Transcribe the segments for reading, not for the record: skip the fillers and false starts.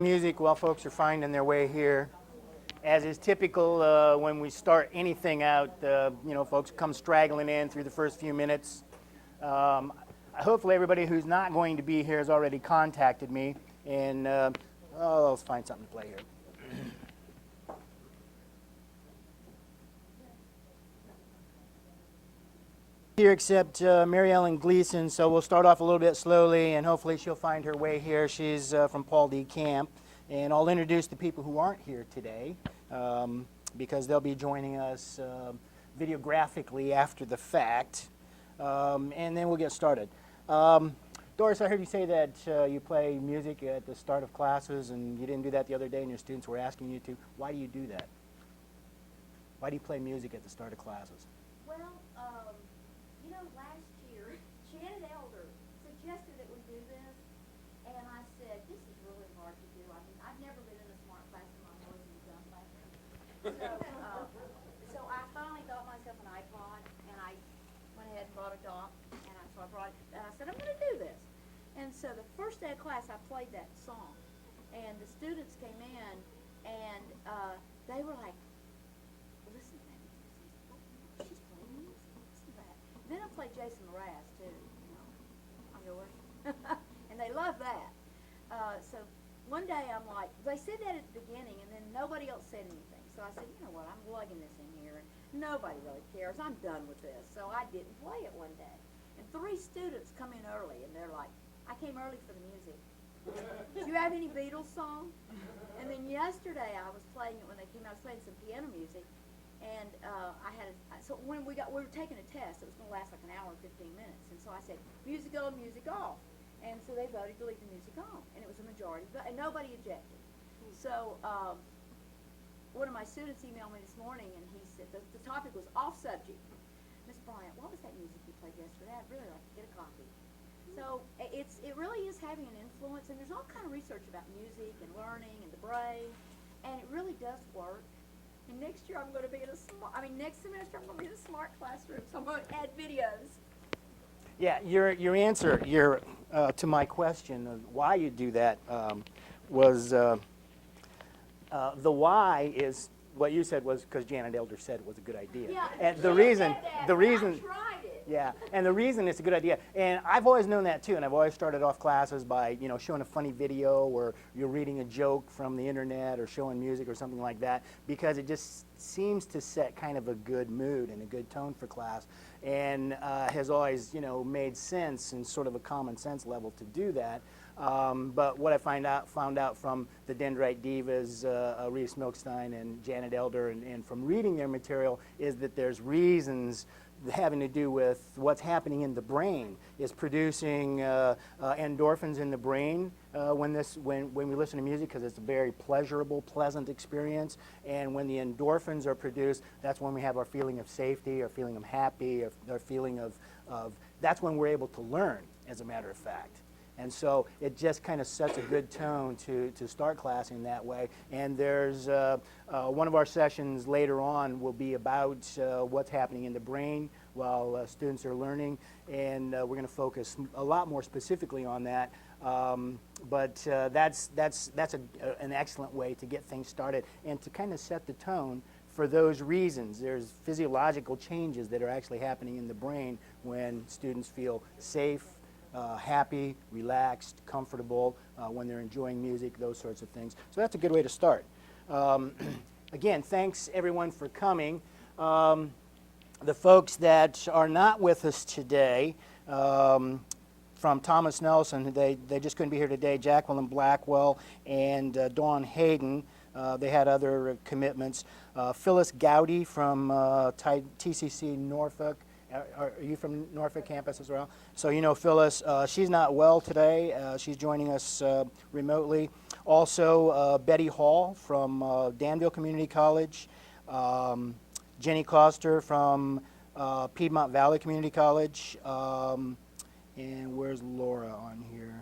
Music while folks are finding their way here. As is typical when we start anything out, folks come straggling in through the first few minutes. Hopefully everybody who's not going to be here has already contacted me, and let's find something to play here. Here except Mary Ellen Gleason, so we'll start off a little bit slowly, and hopefully she'll find her way here. She's from Paul D. Camp, and I'll introduce the people who aren't here today because they'll be joining us videographically after the fact, and then we'll get started. Doris, I heard you say that you play music at the start of classes, and you didn't do that the other day, and your students were asking you to. Why do you do that? Why do you play music at the start of classes? Well, last year, Janet Elder suggested that we do this, and I said, this is really hard to do. I mean, I've never been in a smart class in my boys and done classroom. So I finally got myself an iPod, and I went ahead and bought a dock, and I said, I'm going to do this. And so the first day of class, I played that song, and the students came in, and they were like, listen to that music. She's playing music. Listen to that. Then I played Jason Mraz, too, on yours. And they love that. So one day I'm like, they said that at the beginning, and then nobody else said anything. So I said, you know what, I'm lugging this in here. Nobody really cares. I'm done with this. So I didn't play it one day. And 3 students come in early, and they're like, I came early for the music. Do you have any Beatles song? And then yesterday I was playing it when they came out. I was playing some piano music. And so when we were taking a test, it was going to last like an hour and 15 minutes. And so I said, music on, music off. And so they voted to leave the music on. And it was a majority, and nobody objected. So one of my students emailed me this morning, and he said, the topic was off subject. Miss Bryant, what was that music you played yesterday? I'd really like to get a copy. So it really is having an influence, and there's all kind of research about music and learning and the brain, and it really does work. And next year next semester I'm going to be in a smart classroom, so I'm going to add videos. Yeah, your answer to my question of why you do that was the why is what you said was because Janet Elder said it was a good idea. Yeah, and the reason. I tried it. Yeah, and the reason it's a good idea, and I've always known that too, and I've always started off classes by showing a funny video, or you're reading a joke from the internet, or showing music or something like that, because it just seems to set kind of a good mood and a good tone for class, and has always made sense and sort of a common sense level to do that. But what I found out from the Dendrite Divas, Reese Milkstein and Janet Elder, and from reading their material, is that there's reasons having to do with what's happening in the brain is producing endorphins in the brain when we listen to music, because it's a very pleasurable, pleasant experience. And when the endorphins are produced, that's when we have our feeling of safety, our feeling of happy, our feeling of that's when we're able to learn, as a matter of fact. And so it just kind of sets a good tone to start class in that way. And there's one of our sessions later on will be about what's happening in the brain while students are learning. And we're going to focus a lot more specifically on that. But that's an excellent way to get things started and to kind of set the tone for those reasons. There's physiological changes that are actually happening in the brain when students feel safe, happy, relaxed, comfortable, when they're enjoying music, those sorts of things. So that's a good way to start. Again, thanks everyone for coming. The folks that are not with us today, from Thomas Nelson, they just couldn't be here today, Jacqueline Blackwell and Dawn Hayden. They had other commitments. Phyllis Gowdy from TCC Norfolk. Are you from Norfolk campus as well? So Phyllis, she's not well today. She's joining us remotely. Also, Betty Hall from Danville Community College. Jenny Coster from Piedmont Valley Community College. And where's Laura on here?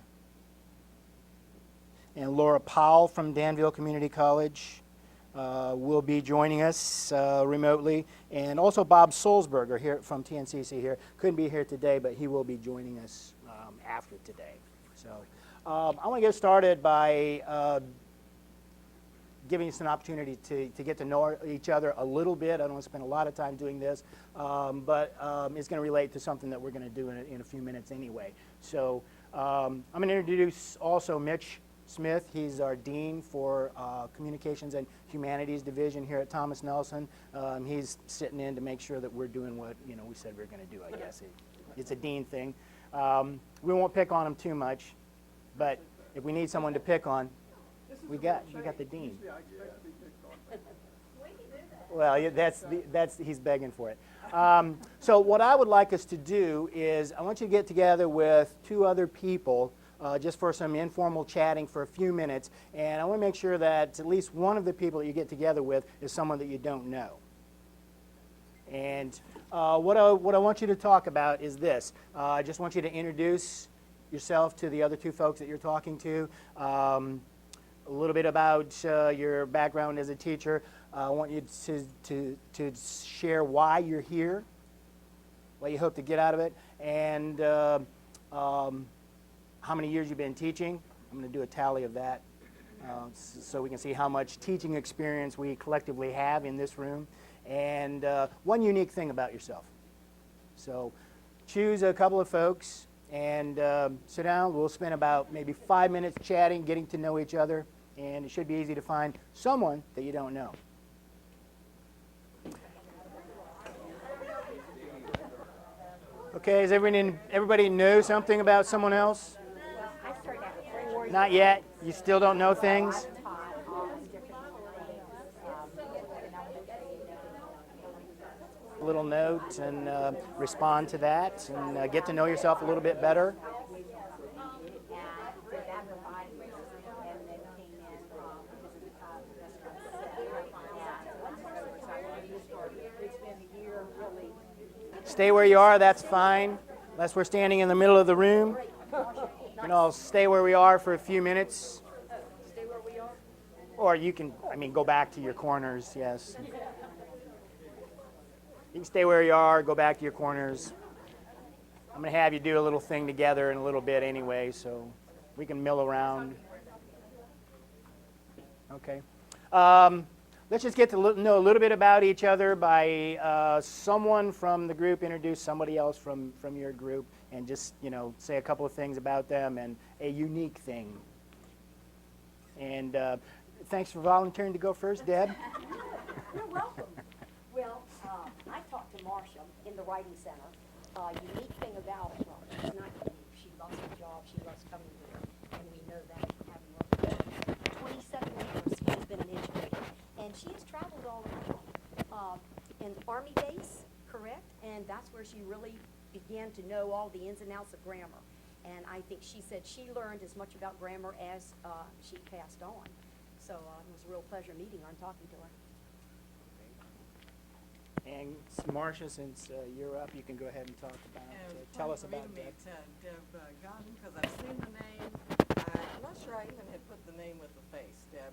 And Laura Powell from Danville Community College. Will be joining us remotely, and also Bob Sulzberger here from TNCC here. Couldn't be here today, but he will be joining us after today. So I want to get started by giving us an opportunity to get to know each other a little bit. I don't want to spend a lot of time doing this, but it's going to relate to something that we're going to do in a few minutes anyway. So I'm going to introduce also Mitch Smith. He's our Dean for Communications and Humanities Division here at Thomas Nelson. He's sitting in to make sure that we're doing what we said we were going to do, I guess. It's a Dean thing. We won't pick on him too much, but if we need someone to pick on, we got the Dean. Well, he's begging for it. So what I would like us to do is I want you to get together with two other people just for some informal chatting for a few minutes, and I want to make sure that at least one of the people that you get together with is someone that you don't know. And what I want you to talk about is this. I just want you to introduce yourself to the other two folks that you're talking to, a little bit about your background as a teacher. I want you to share why you're here, what you hope to get out of it, and how many years you've been teaching. I'm going to do a tally of that so we can see how much teaching experience we collectively have in this room, and one unique thing about yourself. So choose a couple of folks and sit down. We'll spend about maybe 5 minutes chatting, getting to know each other, and it should be easy to find someone that you don't know. Okay, does everybody know something about someone else? Not yet? You still don't know things? A little note and respond to that and get to know yourself a little bit better. Stay where you are, that's fine, unless we're standing in the middle of the room. You can all stay where we are for a few minutes. Stay where we are? Or you can, go back to your corners, yes. You can stay where you are, go back to your corners. I'm going to have you do a little thing together in a little bit anyway, so we can mill around. Okay. Let's just get to know a little bit about each other by someone from the group introduce somebody else from your group and just, say a couple of things about them and a unique thing. And thanks for volunteering to go first, Deb. You're welcome. Well, I talked to Marcia in the Writing Center. Unique thing about it, well, she's not unique. She loves her job. She loves coming here. And we know that from having worked with her. 27 years she's been an educator. And she has traveled all around. In the Army base, correct? And that's where she really began to know all the ins and outs of grammar. And I think she said she learned as much about grammar as she passed on. So it was a real pleasure meeting her and talking to her. And Marcia, since you're up, you can go ahead and talk about, tell us about that. Deb Godden, because I've seen the name. I'm not sure I even had put the name with the face, Deb.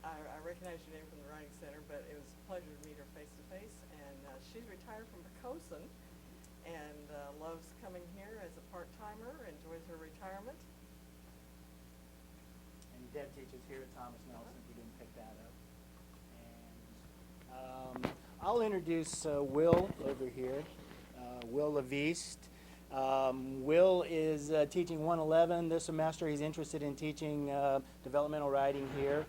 I recognize your name from the Writing Center, but it was a pleasure to meet her face to face. And she's retired from Pocosin and loves coming here as a part-timer, enjoys her retirement. And Deb teaches here at Thomas Nelson, if you didn't pick that up. And I'll introduce Will over here, Will Leviste. Will is teaching 111 this semester. He's interested in teaching developmental writing here,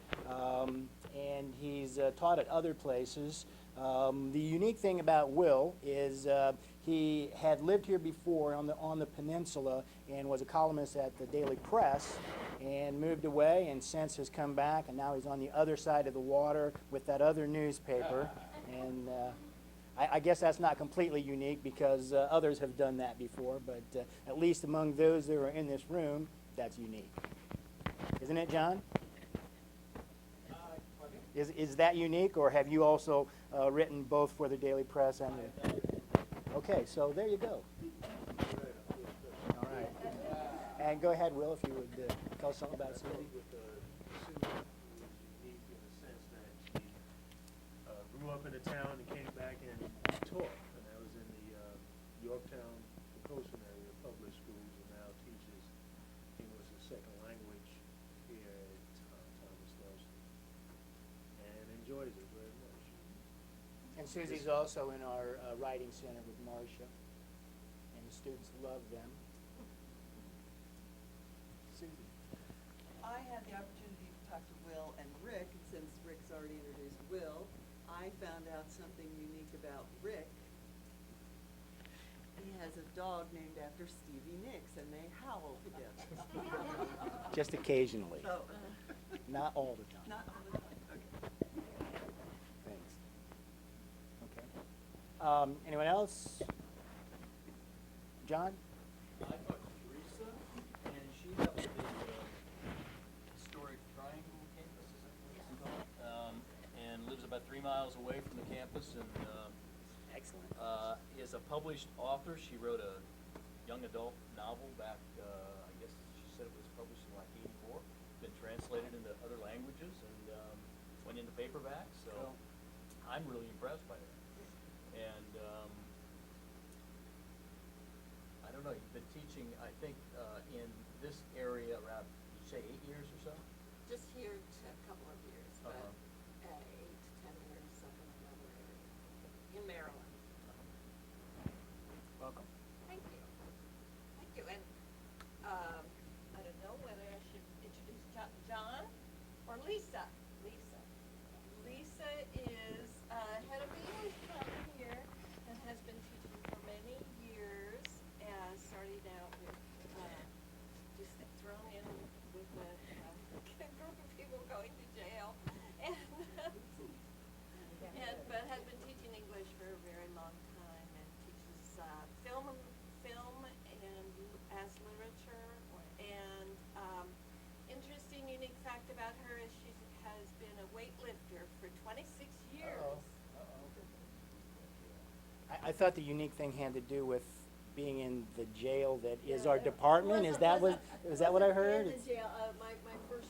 and he's taught at other places. The unique thing about Will is he had lived here before on the peninsula and was a columnist at the Daily Press and moved away and since has come back, and now he's on the other side of the water with that other newspaper. And I guess that's not completely unique because others have done that before, but at least among those that are in this room, that's unique. Isn't it, John? Is that unique, or have you also written both for the Daily Press and the... Okay, so there you go. All right. And go ahead, Will, if you would tell us something about Susie. Grew up in the town and came back and taught, and I was in the Yorktown, Pocosin area public schools, and now teaches English as a second language here at Thomas Nelson. And Susie's also in our writing center with Marcia, and the students love them. Susie? I had the opportunity to talk to Will and Rick, and since Rick's already introduced Will, I found out something unique about Rick. He has a dog named after Stevie Nicks, and they howl together. Just occasionally, So, not all the time. not all the time, okay. Thanks. Okay. Anyone else? John? I talked to Teresa, and she helped with the historic Triangle campus, is that what it's called? And lives about 3 miles away from the campus, and Excellent. is a published author. She wrote a young adult novel back, I guess she said it was published in like '84, been translated into other languages, and went into paperback, so Cool. I'm really impressed by that. And I don't know, you've been teaching, I think, in this area around, you say 8 years or so? Just here a couple of years, but Uh-huh. 8 to 10 years up in another area, in Maryland. Welcome. Thank you. Thank you. And I don't know whether I should introduce John or Lisa. Lisa is head of the English department here and has been teaching for many years, starting out with just thrown in with a group of people going to jail, and but has been teaching English for a very long time and teaches film and as literature. And interesting, unique fact about her is she has been a weightlifter for 26 years. I thought the unique thing had to do with being in the jail that is our department. Is that what I heard? In the jail, my first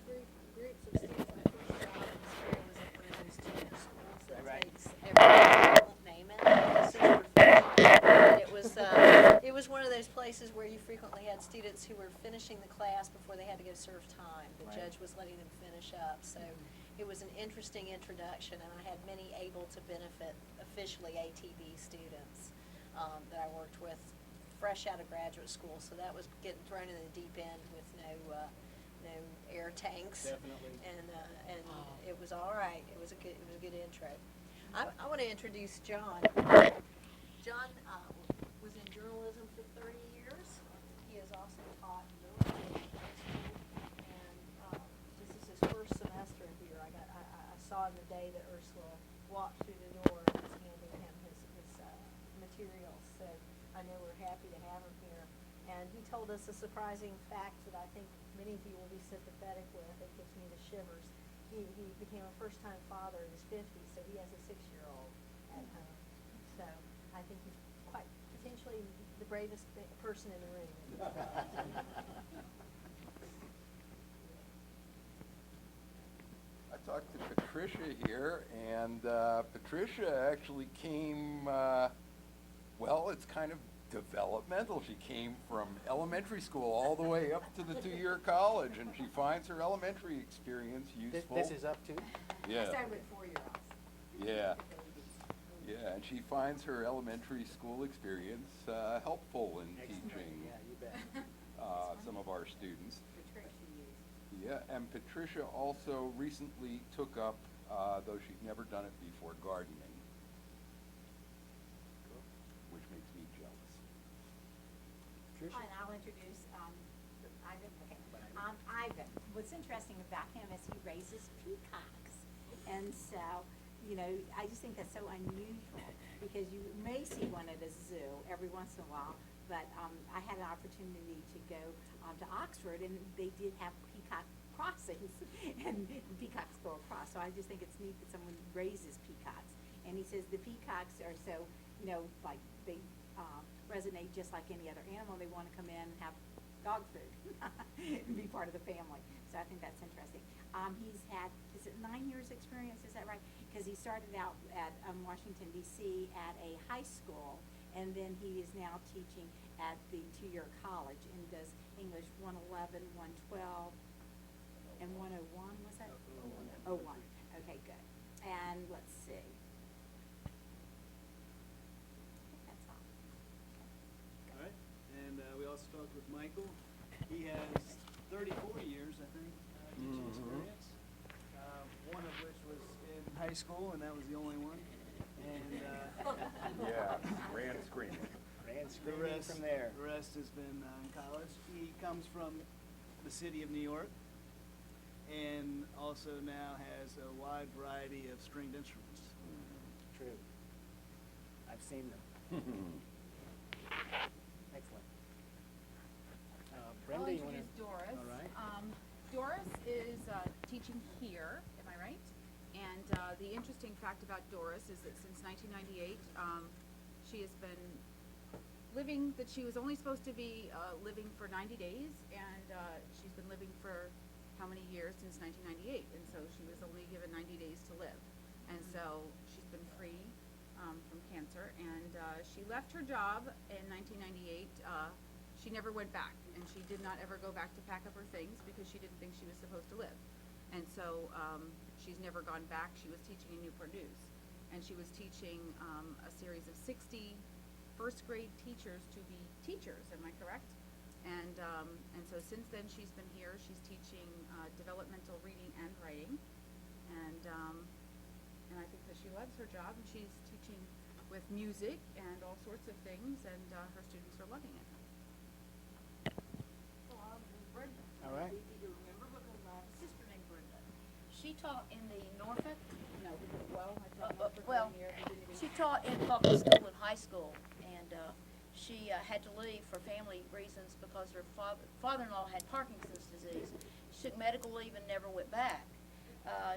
groups of students, my first job in this area was at one of those junior schools that Right. takes every, I won't name it, but it was one of those places where you frequently had students who were finishing the class before they had to go serve time. The Right. judge was letting them finish up, so it was an interesting introduction, and I had many able to benefit officially ATB students that I worked with fresh out of graduate school, so that was getting thrown in the deep end with no air tanks. Definitely. And it was all right. It was a good intro. I want to introduce John. John was in journalism for 30 years. He has also taught middle school, high school, and this is his first semester here. I saw him the day that Ursula walked through the door and was handing him his materials. So I know we're happy to have him here. And he told us a surprising fact that I think many of you will be sympathetic with. It gives me the shivers. He became a first-time father in his 50s, so he has a 6-year-old at home. So I think he's quite potentially the bravest person in the room. I talked to Patricia here, and Patricia actually came, well, it's kind of developmental. She came from elementary school all the way up to the 2-year college, and she finds her elementary experience useful. This is up to? Yeah. I started with 4-year-olds. Yeah. Yeah, and she finds her elementary school experience helpful in Excellent. teaching Yeah, you bet. some of our students. Patricia used. Yeah, and Patricia also recently took up, though she'd never done it before, gardening, which makes me jealous. Tricia? And I'll introduce Ivan. Okay. Ivan. What's interesting about him is he raises peacocks, and so I just think that's so unusual because you may see one at a zoo every once in a while. But I had an opportunity to go to Oxford, and they did have peacock crossings, and peacocks go across. So I just think it's neat that someone raises peacocks. And he says the peacocks are so, like they resonate just like any other animal. They want to come in and have dog food and be part of the family. So I think that's interesting. He's had, is it 9 years experience, is that right? Because he started out at Washington, D.C. at a high school, and then he is now teaching at the 2-year college and does English 111, 112, and 101, was that? 01. Okay, good. And let's see. Michael. He has 34 years, I think, teaching experience, one of which was in high school, and that was the only one. And Yeah, ran screaming. Ran screaming from there. The rest has been in college. He comes from the city of New York, and also now has a wide variety of stringed instruments. True. I've seen them. Excellent. Brenda, I'll you want to? introduce Doris. All right. Doris is teaching here, am I right? And the interesting fact about Doris is that since 1998, she has been living, that she was only supposed to be living for 90 days, and she's been living for how many years? Since 1998, and so she was only given 90 days to live. And so she's been free from cancer, and she left her job in 1998. She never went back, and she did not ever go back to pack up her things because she didn't think she was supposed to live. And so she's never gone back. She was teaching in Newport News, and she was teaching a series of 60 first grade teachers to be teachers. Am I correct? And so since then she's been here. She's teaching developmental reading and writing, and I think that she loves her job, and she's teaching with music and all sorts of things, and her students are loving it. Brenda. All right. Easy to remember because I have a sister named Brenda. She taught in the Norfolk. No, well, I taught her for Well, 1 year. We didn't even- she taught in public school and high school, and she had to leave for family reasons because her father-in-law had Parkinson's disease. She took medical leave and never went back.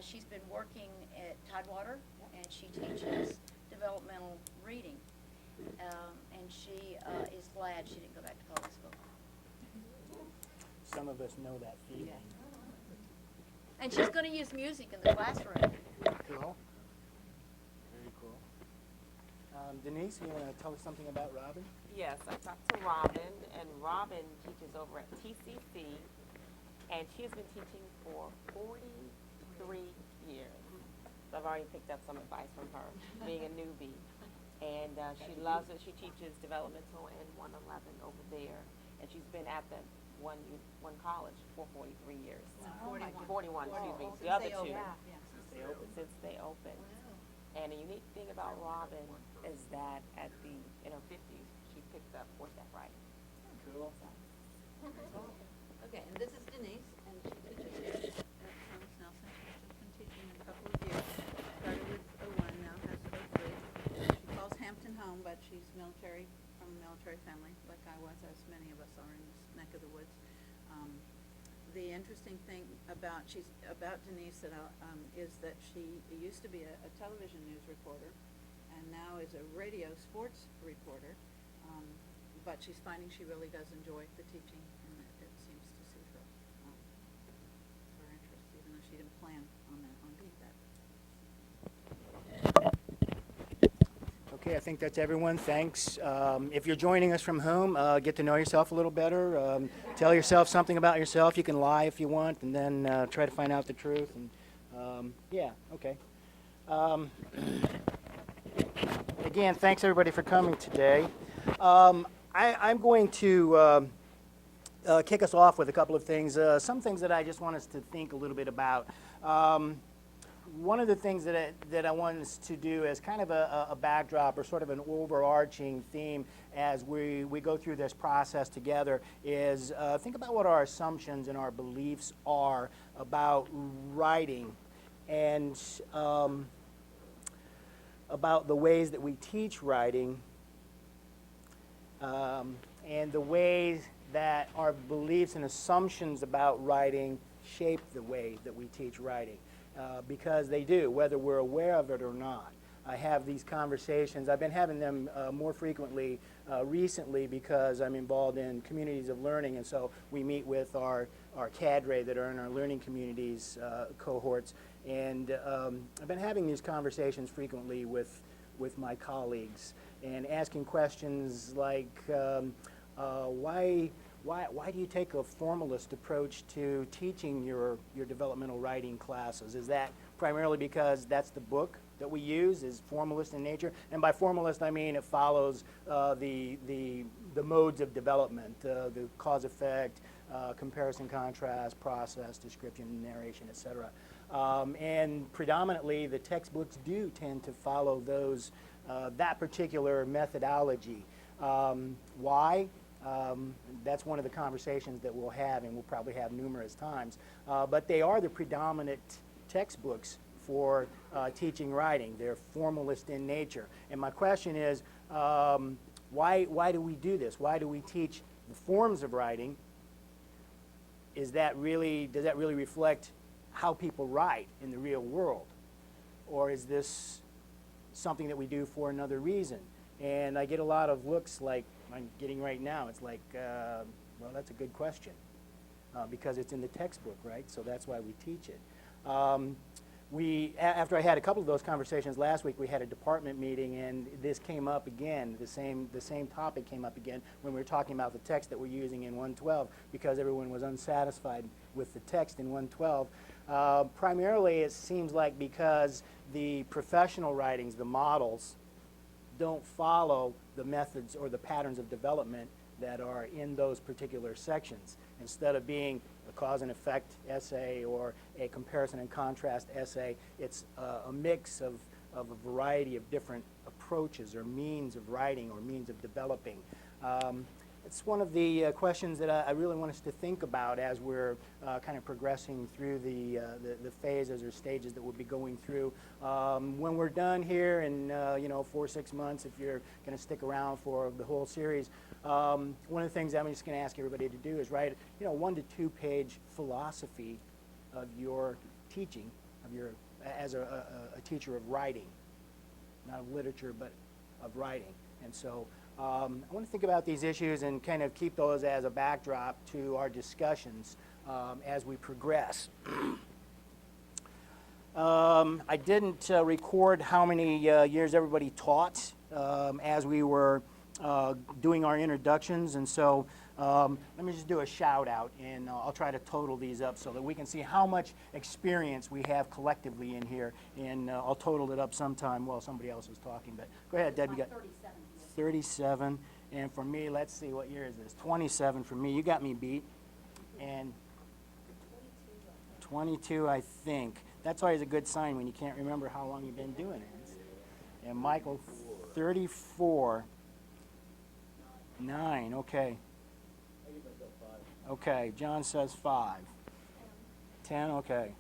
She's been working at Tidewater, and she teaches developmental reading, and she is glad she didn't go back to public school. Some of us know that feeling. And she's going to use music in the classroom. Cool. Very cool. Denise, you want to tell us something about Robin? Yes, I talked to Robin, and Robin teaches over at TCC, and she's been teaching for 43 years. So I've already picked up some advice from her, being a newbie. And she loves it. She teaches developmental and 111 over there, and she's been at the one college for 43 years. 41, excuse me. The other two. Since they opened. And a unique thing about Robin is that in her 50s, she picked up horseback riding. Cool. Okay, and this is Denise, and she teaches here at Thomas Nelson. She's just been teaching a couple of years. Started with 01, now has 03. She calls Hampton home, but she's military, from a military family, like I was, as many of us are in this neck of the woods. The interesting thing about Denise is that she used to be a television news reporter, and now is a radio sports reporter. But she's finding she really does enjoy the teaching, and it seems to suit her interest, even though she didn't plan on being that. Okay, I think that's everyone. Thanks. If you're joining us from home, get to know yourself a little better. Tell yourself something about yourself. You can lie if you want, and then try to find out the truth. And yeah, okay. Again, thanks everybody for coming today. I'm going to kick us off with a couple of things, some things that I just want us to think a little bit about. One of the things that I want us to do as kind of a backdrop or sort of an overarching theme as we go through this process together is think about what our assumptions and our beliefs are about writing and about the ways that we teach writing and the ways that our beliefs and assumptions about writing shape the way that we teach writing. Because they do, whether we're aware of it or not. I have these conversations. I've been having them more frequently recently because I'm involved in communities of learning, and so we meet with our cadre that are in our learning communities cohorts, and I've been having these conversations frequently with my colleagues and asking questions like, why why do you take a formalist approach to teaching your developmental writing classes? Is that primarily because that's the book that we use, is formalist in nature? And by formalist, I mean it follows the modes of development, the cause-effect, comparison, contrast, process, description, narration, etc. And predominantly, the textbooks do tend to follow those, that particular methodology. Why? That's one of the conversations that we'll have, and we'll probably have numerous times. But they are the predominant textbooks for teaching writing. They're formalist in nature. And my question is, why do we do this? Why do we teach the forms of writing? Does that really reflect how people write in the real world? Or is this something that we do for another reason? And I get a lot of looks like I'm getting right now. It's like, well, that's a good question, because it's in the textbook, right? So that's why we teach it. After I had a couple of those conversations last week, we had a department meeting, and this came up again. The same topic came up again when we were talking about the text that we're using in 112, because everyone was unsatisfied with the text in 112. Primarily, it seems like because the professional writings, the models, don't follow the methods or the patterns of development that are in those particular sections. Instead of being a cause and effect essay or a comparison and contrast essay, it's a mix of a variety of different approaches or means of writing or means of developing. It's one of the questions that I really want us to think about as we're kind of progressing through the phases or stages that we'll be going through. When we're done here in 4 or 6 months, if you're going to stick around for the whole series, one of the things I'm just going to ask everybody to do is write 1 to 2 page philosophy of your teaching, as a teacher of writing, not of literature, but of writing. And so I want to think about these issues and kind of keep those as a backdrop to our discussions as we progress. I didn't record how many years everybody taught as we were doing our introductions, and so let me just do a shout out, and I'll try to total these up so that we can see how much experience we have collectively in here, and I'll total it up sometime while somebody else is talking. But go ahead, Deb. You got 37, and for me, let's see, what year is this? 27 for me. You got me beat. And 22, I think. That's always a good sign when you can't remember how long you've been doing it. And Michael, 34. 9, okay. Okay, John says 5. 10, okay.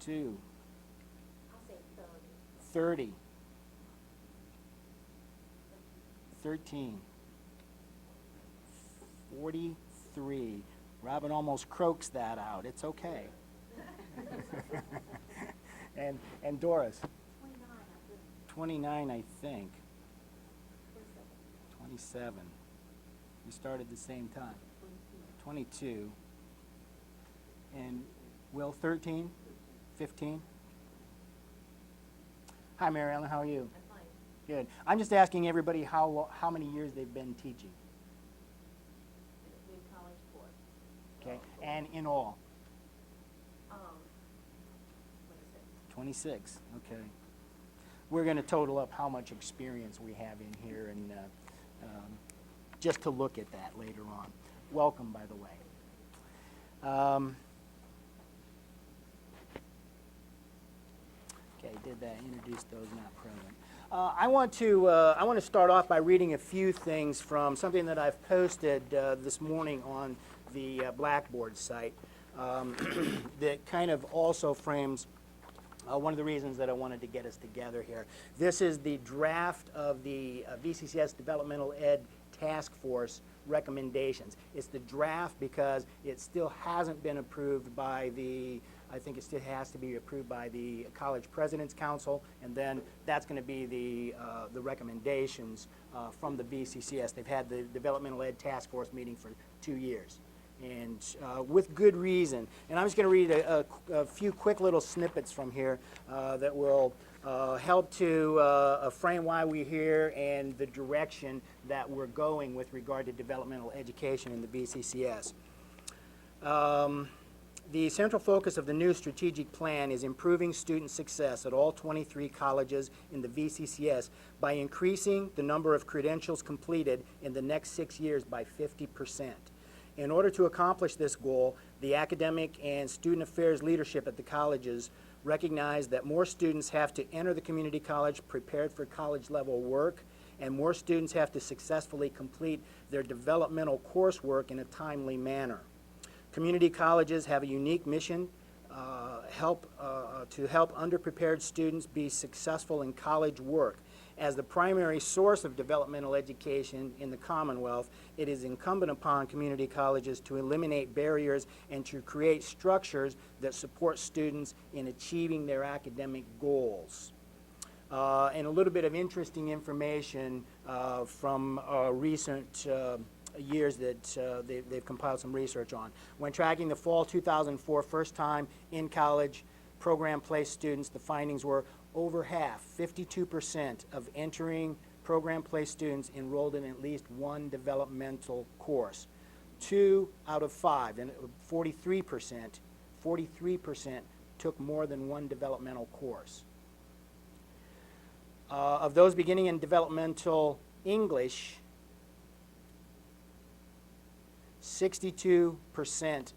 2. I'll say 30. 13. 43. Robin almost croaks that out. It's okay. and Doris? 29, I think. 27. We started the same time. 22. And Will, 13? 15? Hi, Mary Ellen, how are you? I'm fine. Good. I'm just asking everybody how many years they've been teaching. In college for. Okay, and in all? 26. 26, okay. We're going to total up how much experience we have in here, and just to look at that later on. Welcome, by the way. Okay, did that, introduced those not present. I want to start off by reading a few things from something that I've posted this morning on the Blackboard site that kind of also frames one of the reasons that I wanted to get us together here. This is the draft of the VCCS Developmental Ed Task Force recommendations. It's the draft because it still hasn't been approved by I think it still has to be approved by the College President's Council, and then that's going to be the recommendations from the VCCS. They've had the Developmental Ed Task Force meeting for 2 years. and with good reason. And I'm just going to read a few quick little snippets from here that will help to frame why we're here and the direction that we're going with regard to developmental education in the VCCS. The central focus of the new strategic plan is improving student success at all 23 colleges in the VCCS by increasing the number of credentials completed in the next 6 years by 50%. In order to accomplish this goal, the academic and student affairs leadership at the colleges recognize that more students have to enter the community college prepared for college level work, and more students have to successfully complete their developmental coursework in a timely manner. Community colleges have a unique mission to help underprepared students be successful in college work. As the primary source of developmental education in the Commonwealth, it is incumbent upon community colleges to eliminate barriers and to create structures that support students in achieving their academic goals. And a little bit of interesting information from recent years that they've compiled some research on. When tracking the fall 2004 first-time in-college program-placed students, the findings were over half, 52% of entering program-placed students enrolled in at least one developmental course. 2 out of 5, and 43% took more than one developmental course. Of those beginning in developmental English, 62%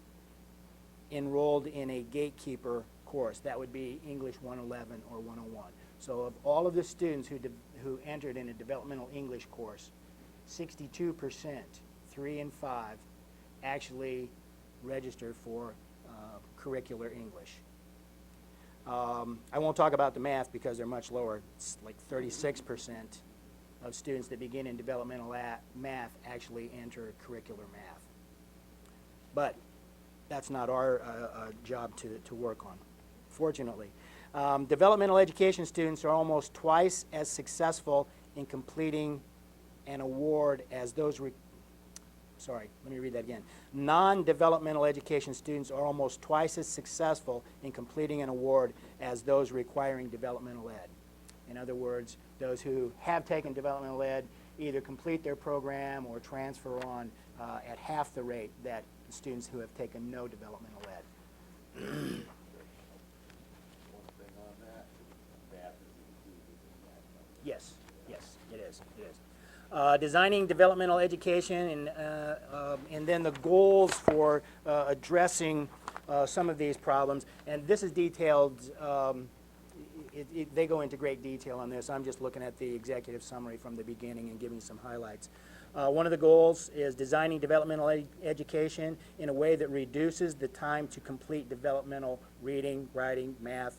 enrolled in a gatekeeper course. That would be English 111 or 101. So of all of the students who entered in a developmental English course, 62%, 3 and 5, actually registered for curricular English. I won't talk about the math because they're much lower. It's like 36% of students that begin in developmental math actually enter curricular math. But that's not our job to work on, fortunately. Developmental education students are almost twice as successful in completing an award as those non-developmental education students are almost twice as successful in completing an award as those requiring developmental ed. In other words, those who have taken developmental ed either complete their program or transfer on at half the rate that students who have taken no developmental ed. One thing on that, math is included in that number. Yes, yes, it is. It is. Designing developmental education and then the goals for addressing some of these problems. And this is detailed, they go into great detail on this. I'm just looking at the executive summary from the beginning and giving some highlights. One of the goals is designing developmental education in a way that reduces the time to complete developmental reading, writing, math,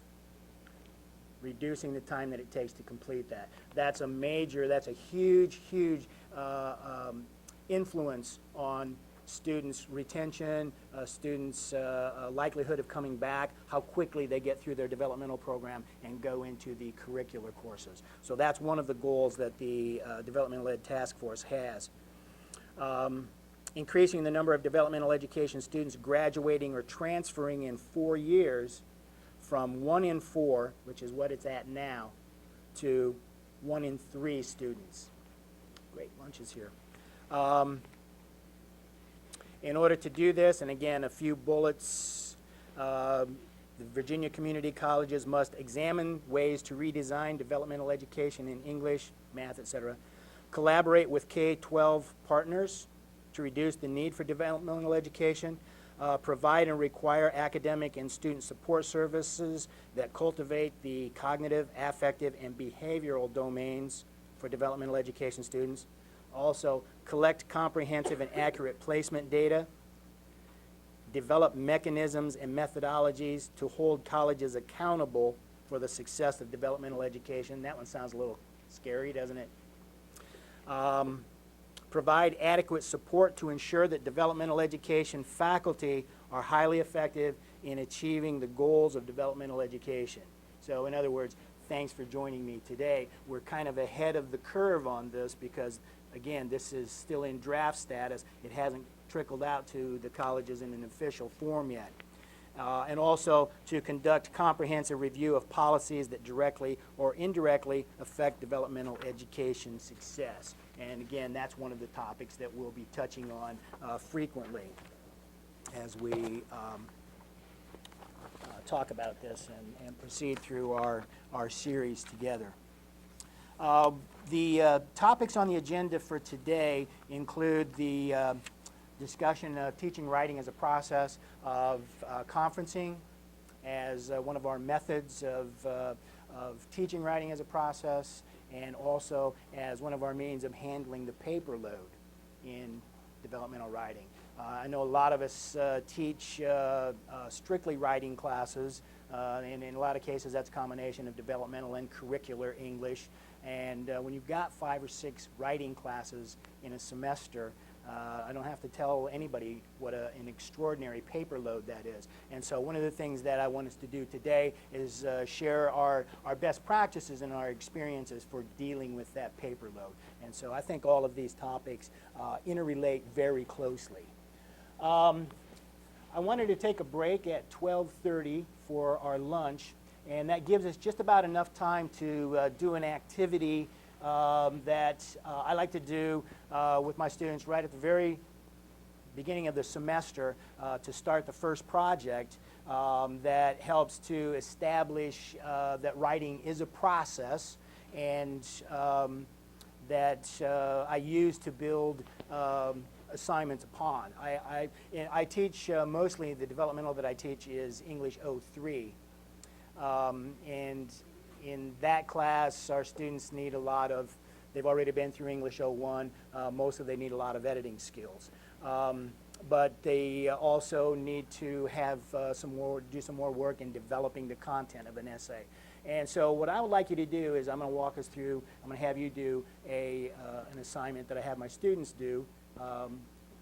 reducing the time that it takes to complete that. That's a huge influence on students' retention, students' likelihood of coming back, how quickly they get through their developmental program and go into the curricular courses. So that's one of the goals that the Developmental Ed Task Force has. Increasing the number of developmental education students graduating or transferring in 4 years from 1 in 4, which is what it's at now, to 1 in 3 students. Great lunches here. In order to do this, and again, a few bullets, the Virginia community colleges must examine ways to redesign developmental education in English, math, etc., collaborate with K-12 partners to reduce the need for developmental education, provide and require academic and student support services that cultivate the cognitive, affective, and behavioral domains for developmental education students. Also, collect comprehensive and accurate placement data, develop mechanisms and methodologies to hold colleges accountable for the success of developmental education. That one sounds a little scary, doesn't it? Provide adequate support to ensure that developmental education faculty are highly effective in achieving the goals of developmental education. So in other words, thanks for joining me today. We're kind of ahead of the curve on this because, again, this is still in draft status. It hasn't trickled out to the colleges in an official form yet. And also to conduct comprehensive review of policies that directly or indirectly affect developmental education success. And again, that's one of the topics that we'll be touching on frequently as we talk about this and proceed through our series together. The topics on the agenda for today include the discussion of teaching writing as a process, of conferencing as one of our methods of teaching writing as a process, and also as one of our means of handling the paper load in developmental writing. I know a lot of us teach strictly writing classes, and in a lot of cases that's a combination of developmental and curricular English. And when you've got 5 or 6 writing classes in a semester, I don't have to tell anybody what an extraordinary paper load that is. And so one of the things that I want us to do today is share our best practices and our experiences for dealing with that paper load. And so I think all of these topics interrelate very closely. I wanted to take a break at 12:30 for our lunch, and that gives us just about enough time to do an activity that I like to do with my students right at the very beginning of the semester to start the first project that helps to establish that writing is a process, and that I use to build assignments upon. I teach mostly, the developmental that I teach is English 03, and in that class our students need a lot of, they've already been through English 01, most of them need a lot of editing skills. But they also need to have do some more work in developing the content of an essay. And so what I would like you to do is I'm going to walk us through, I'm going to have you do an assignment that I have my students do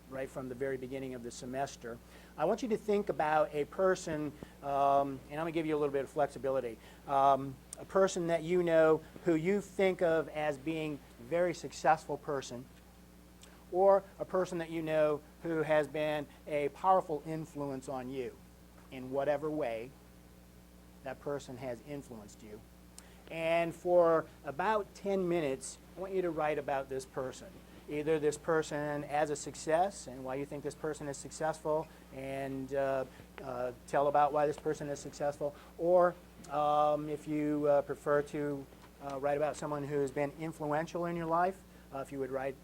right from the very beginning of the semester. I want you to think about a person, and I'm going to give you a little bit of flexibility, a person that you know who you think of as being a very successful person, or a person that you know who has been a powerful influence on you in whatever way that person has influenced you. And for about 10 minutes, I want you to write about this person. Either this person as a success and why you think this person is successful, and tell about why this person is successful, or if you prefer to write about someone who has been influential in your life, if you would write,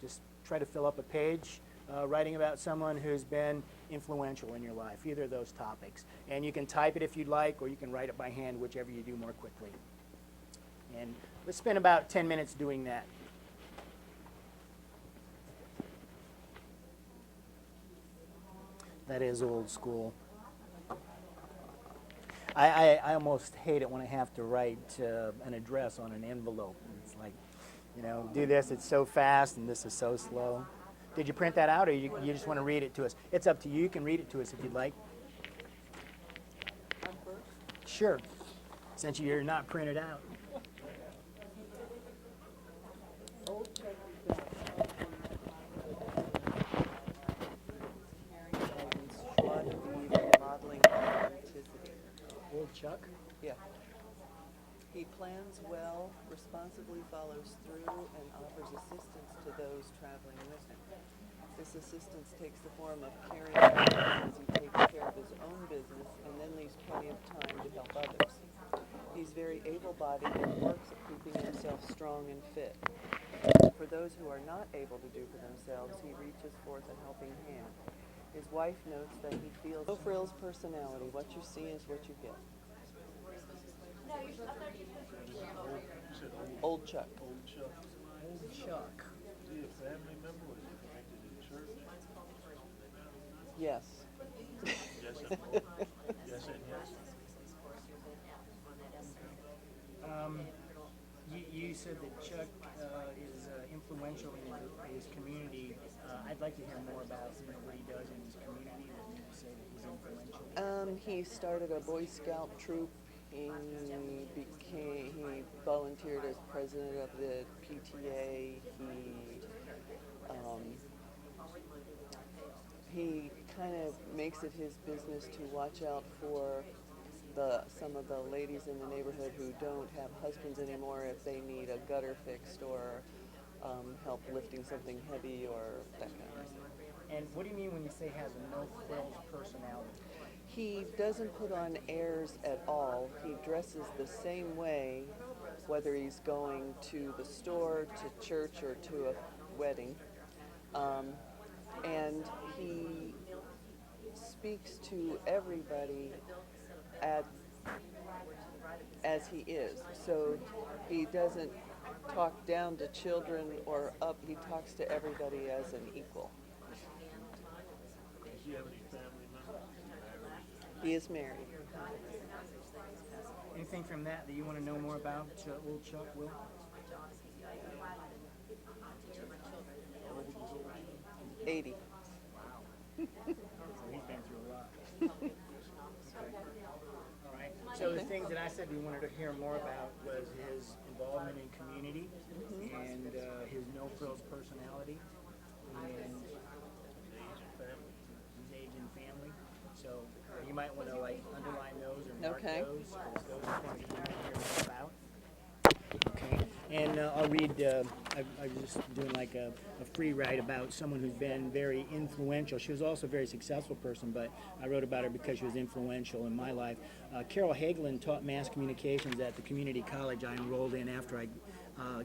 just try to fill up a page writing about someone who's been influential in your life, either of those topics. And you can type it if you'd like, or you can write it by hand, whichever you do more quickly. And let's spend about 10 minutes doing that. That is old school. I almost hate it when I have to write an address on an envelope. It's like, you know, do this, it's so fast, and this is so slow. Did you print that out, or you just want to read it to us? It's up to you. You can read it to us if you'd like. Sure, since you're not printed out. Old Chuck? Yeah. He plans well, responsibly follows through, and offers assistance to those traveling with him. This assistance takes the form of caring as he takes care of his own business and then leaves plenty of time to help others. He's very able-bodied and works at keeping himself strong and fit. For those who are not able to do for themselves, he reaches forth a helping hand. His wife notes that he feels no frills personality. What you see is what you get. Old Chuck. Old Chuck. Old Chuck. Is he a family member, or is he connected to the church? Yes. Yes and no. Yes and yes. You said that Chuck is influential in his community. I'd like to hear more about what he does in his community that you say that he's influential. He started a Boy Scout troop. He volunteered as president of the he kind of makes it his business to watch out for some of the ladies in the neighborhood who don't have husbands anymore if they need a gutter fixed or help lifting something heavy or that kind of thing. And what do you mean when you say has a no-frills personality? He doesn't put on airs at all. He dresses the same way whether he's going to the store, to church, or to a wedding. And he speaks to everybody as he is. So he doesn't talk down to children or up. He talks to everybody as an equal. Does he have any family members? He is married. Anything from that you want to know more about, old Chuck, Will? 80. So he's been through a lot. Okay. All right. So the things that I said we wanted to hear more about was his involvement in community and his no-frills personality and his age and family. So you might want to underline those or mark those, because those are things that you might hear more about. Okay. And I'll read, I was just doing like a free write about someone who's been very influential. She was also a very successful person, but I wrote about her because she was influential in my life. Carol Hagelin taught mass communications at the community college I enrolled in after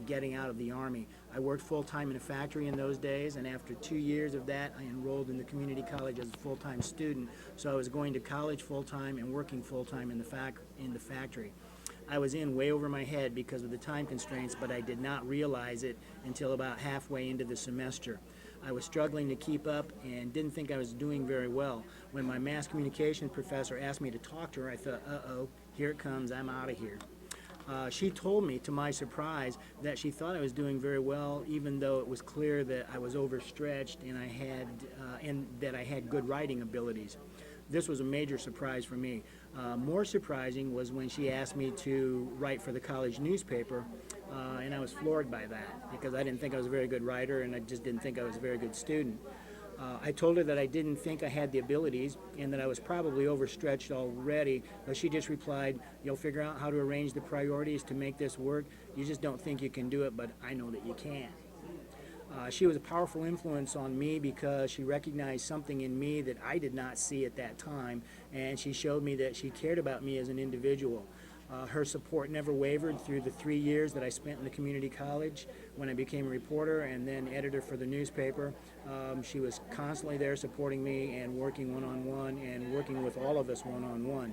getting out of the Army. I worked full-time in a factory in those days, and after 2 years of that, I enrolled in the community college as a full-time student. So I was going to college full-time and working full-time in the factory. I was in way over my head because of the time constraints, but I did not realize it until about halfway into the semester. I was struggling to keep up and didn't think I was doing very well. When my mass communication professor asked me to talk to her, I thought, uh-oh, here it comes, I'm out of here. She told me, to my surprise, that she thought I was doing very well, even though it was clear that I was overstretched and that I had good writing abilities. This was a major surprise for me. More surprising was when she asked me to write for the college newspaper, and I was floored by that because I didn't think I was a very good writer and I just didn't think I was a very good student. I told her that I didn't think I had the abilities and that I was probably overstretched already, but she just replied, "You'll figure out how to arrange the priorities to make this work. You just don't think you can do it, but I know that you can." She was a powerful influence on me because she recognized something in me that I did not see at that time, and she showed me that she cared about me as an individual. Her support never wavered through the 3 years that I spent in the community college when I became a reporter and then editor for the newspaper. She was constantly there supporting me and working one-on-one and working with all of us one-on-one.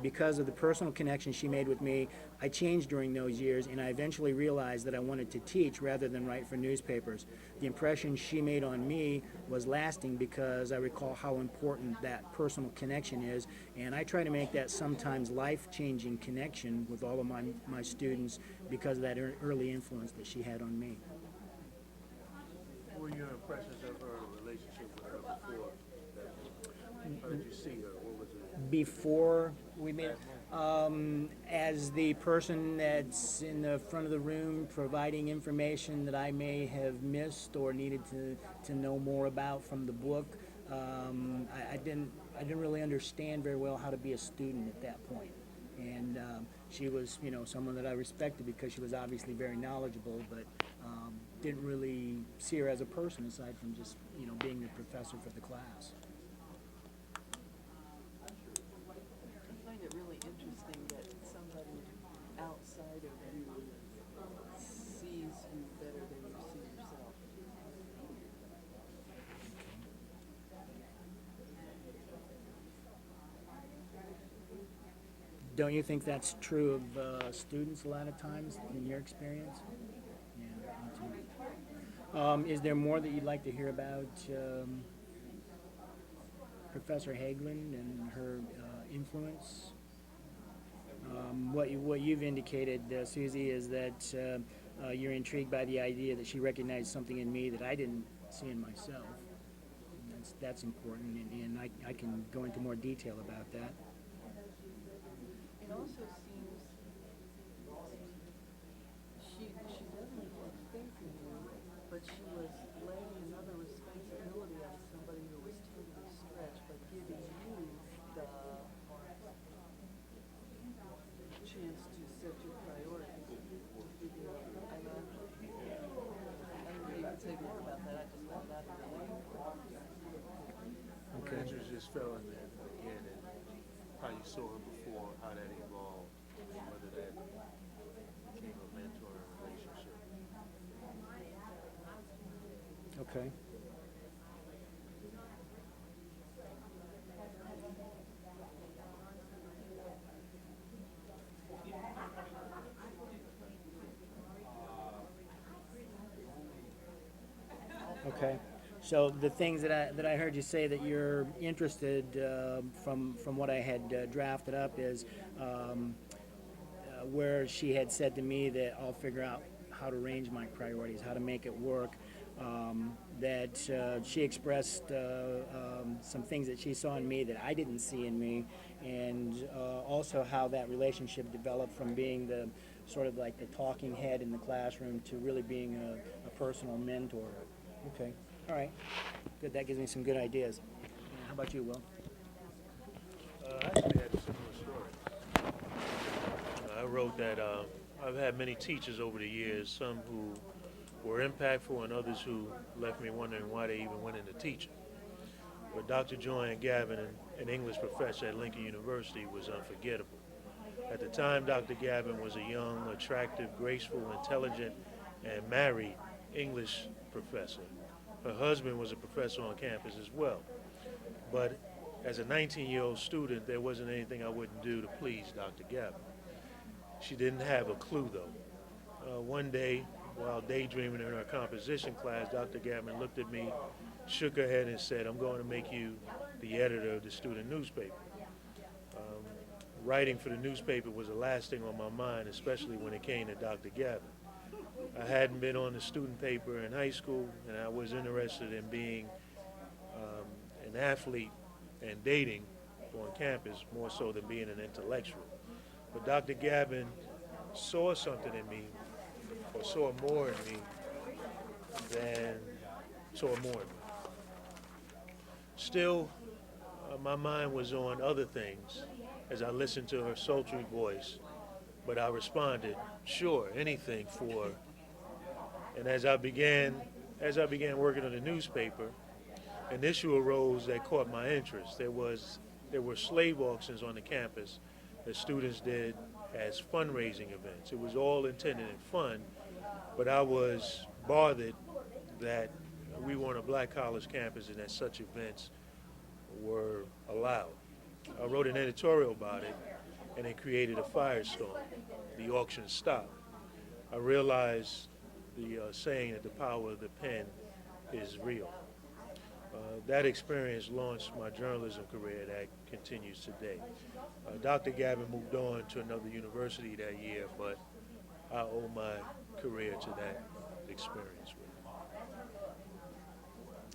Because of the personal connection she made with me, I changed during those years, and I eventually realized that I wanted to teach rather than write for newspapers. The impression she made on me was lasting because I recall how important that personal connection is, and I try to make that sometimes life-changing connection with all of my students because of that early influence that she had on me. What were your impressions of her relationship with her before that? How did you see her? What was it? Before we made it, as the person that's in the front of the room providing information that I may have missed or needed to know more about from the book, I didn't really understand very well how to be a student at that point. And she was, someone that I respected because she was obviously very knowledgeable, but didn't really see her as a person aside from just, being the professor for the class. I find it really interesting that somebody outside of you sees you better than you see yourself. Don't you think that's true of students a lot of times in your experience? Yeah, me too. Is there more that you'd like to hear about Professor Hagelin and her influence? What you've indicated, Susie, is that you're intrigued by the idea that she recognized something in me that I didn't see in myself. And that's important, and I can go into more detail about that. It also seems she definitely had faith in you, but she was laying another responsibility on somebody who was fell in there again, and how you saw her before, how that evolved, and whether that became a mentoring relationship. Okay. Okay. So the things that I heard you say that you're interested from what I had drafted up is where she had said to me that I'll figure out how to arrange my priorities, how to make it work. That she expressed some things that she saw in me that I didn't see in me, and also how that relationship developed from being the sort of like the talking head in the classroom to really being a personal mentor. Okay, all right, good. That gives me some good ideas. How about you, Will? I actually had a similar story. I wrote that I've had many teachers over the years, some who were impactful and others who left me wondering why they even went into teaching. But Dr. Joanne Gavin, an English professor at Lincoln University, was unforgettable. At the time, Dr. Gavin was a young, attractive, graceful, intelligent, and married English professor. Her husband was a professor on campus as well. But as a 19-year-old student, there wasn't anything I wouldn't do to please Dr. Gavin. She didn't have a clue, though. One day, while daydreaming in her composition class, Dr. Gavin looked at me, shook her head, and said, "I'm going to make you the editor of the student newspaper." Writing for the newspaper was the last thing on my mind, especially when it came to Dr. Gavin. I hadn't been on the student paper in high school, and I was interested in being an athlete and dating on campus more so than being an intellectual. But Dr. Gavin saw something in me, or saw more in me than saw more in me. Still, my mind was on other things as I listened to her sultry voice, but I responded, "Sure, anything for her." And as I began working on the newspaper, an issue arose that caught my interest. There were slave auctions on the campus that students did as fundraising events. It was all intended in fun, but I was bothered that we were on a black college campus and that such events were allowed. I wrote an editorial about it, and it created a firestorm. The auction stopped. I realized the saying that the power of the pen is real. That experience launched my journalism career that continues today. Dr. Gavin moved on to another university that year, but I owe my career to that experience with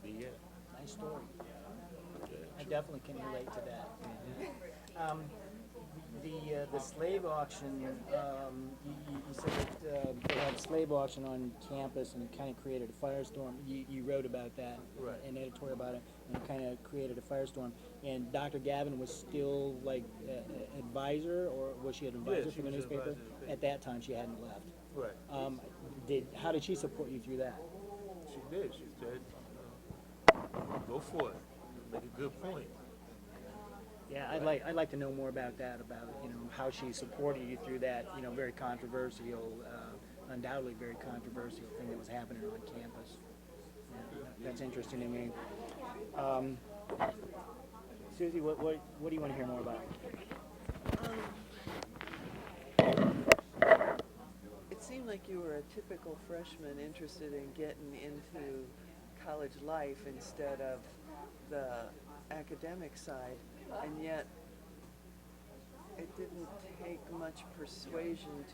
him. Yeah. Nice story. Yeah, I sure. definitely can relate to that. The slave auction, you said that they had a slave auction on campus and it kind of created a firestorm. You wrote about that, Right. an editorial about it, and it kind of created a firestorm. And Dr. Gavin was still like advisor, or was she an advisor she for the was an newspaper? advisor to the paper. At that time, she hadn't left. Right. How did she support you through that? She did. She said, "Go for it. Make a good point." Yeah, I'd like to know more about that, about how she supported you through that very controversial, undoubtedly very controversial thing that was happening on campus. Yeah, that's interesting to me. Susie, what do you want to hear more about? It seemed like you were a typical freshman interested in getting into college life instead of the academic side, and yet it didn't take much persuasion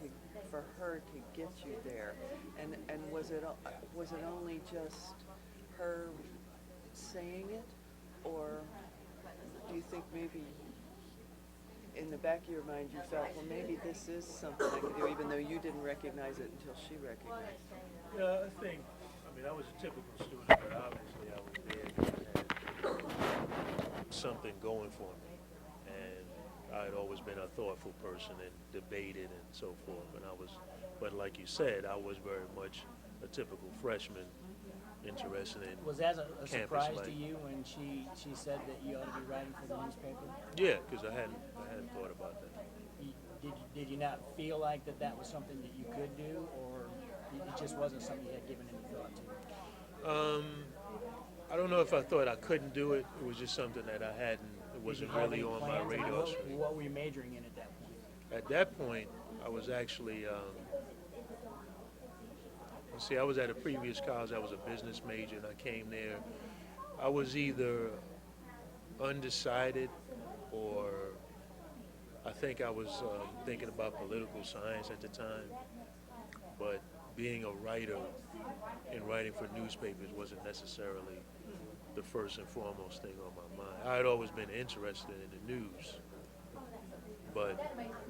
for her to get you there. And was it only just her saying it, or do you think maybe in the back of your mind you felt, well, maybe this is something I could do, even though you didn't recognize it until she recognized it? Yeah, I was a typical student, but obviously I was there because I had something going for me. And I had always been a thoughtful person and debated and so forth. But like you said, I was very much a typical freshman, interested in Was that a campus surprise life. to you when she said that you ought to be writing for the newspaper? Yeah, because I hadn't thought about that. Did you not feel like that was something that you could do, or it just wasn't something you had given any thought to? I don't know if I thought I couldn't do it. It was just something that I hadn't. It wasn't really on my radar screen. What were you majoring in at that point? At that point, I was actually. See, I was at a previous college. I was a business major, and I came there. I was either undecided, or I think I was thinking about political science at the time. But being a writer and writing for newspapers wasn't necessarily the first and foremost thing on my mind. I had always been interested in the news, but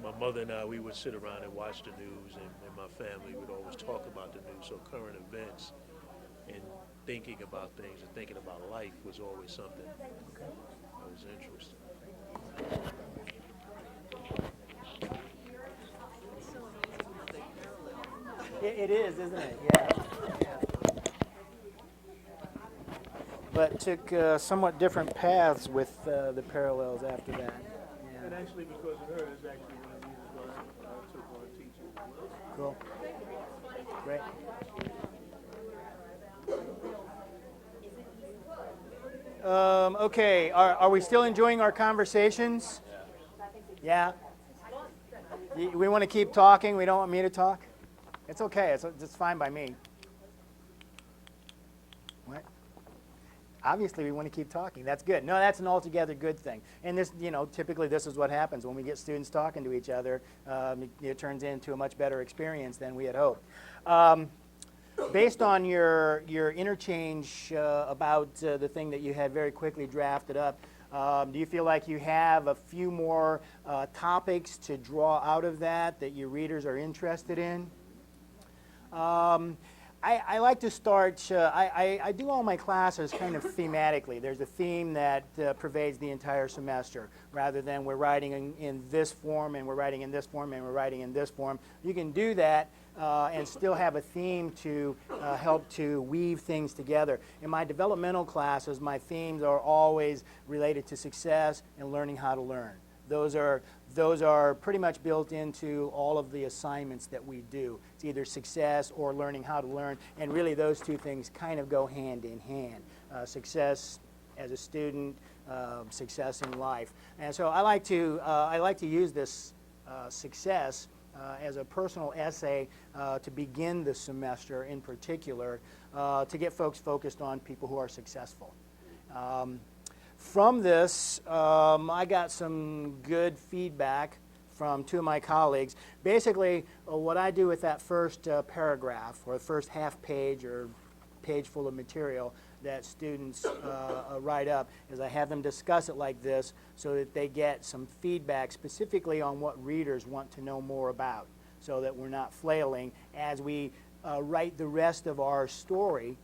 my mother and I, we would sit around and watch the news, and my family would always talk about the news. So current events and thinking about things and thinking about life was always something that was interesting. It is, isn't it? Yeah. But took somewhat different paths with the parallels after that. And actually, because of her, is actually one of the reasons why I took on teaching as well. Cool. Great. Okay, are we still enjoying our conversations? Yeah. We want to keep talking? We don't want me to talk? It's okay. It's fine by me. What? Obviously, we want to keep talking. That's good. No, that's an altogether good thing. And this, typically this is what happens when we get students talking to each other. It turns into a much better experience than we had hoped. Based on your interchange about the thing that you had very quickly drafted up, do you feel like you have a few more topics to draw out of that your readers are interested in? I like to start, I do all my classes kind of thematically. There's a theme that pervades the entire semester, rather than we're writing in this form and we're writing in this form and we're writing in this form. You can do that and still have a theme to help to weave things together. In my developmental classes, my themes are always related to success and learning how to learn. Those are pretty much built into all of the assignments that we do. It's either success or learning how to learn, and really those two things kind of go hand in hand. Success as a student, success in life. And so I like to use this success as a personal essay to begin the semester in particular, to get folks focused on people who are successful. From this, I got some good feedback from two of my colleagues. Basically, what I do with that first paragraph, or the first half page or page full of material that students write up, is I have them discuss it like this so that they get some feedback specifically on what readers want to know more about, so that we're not flailing as we write the rest of our story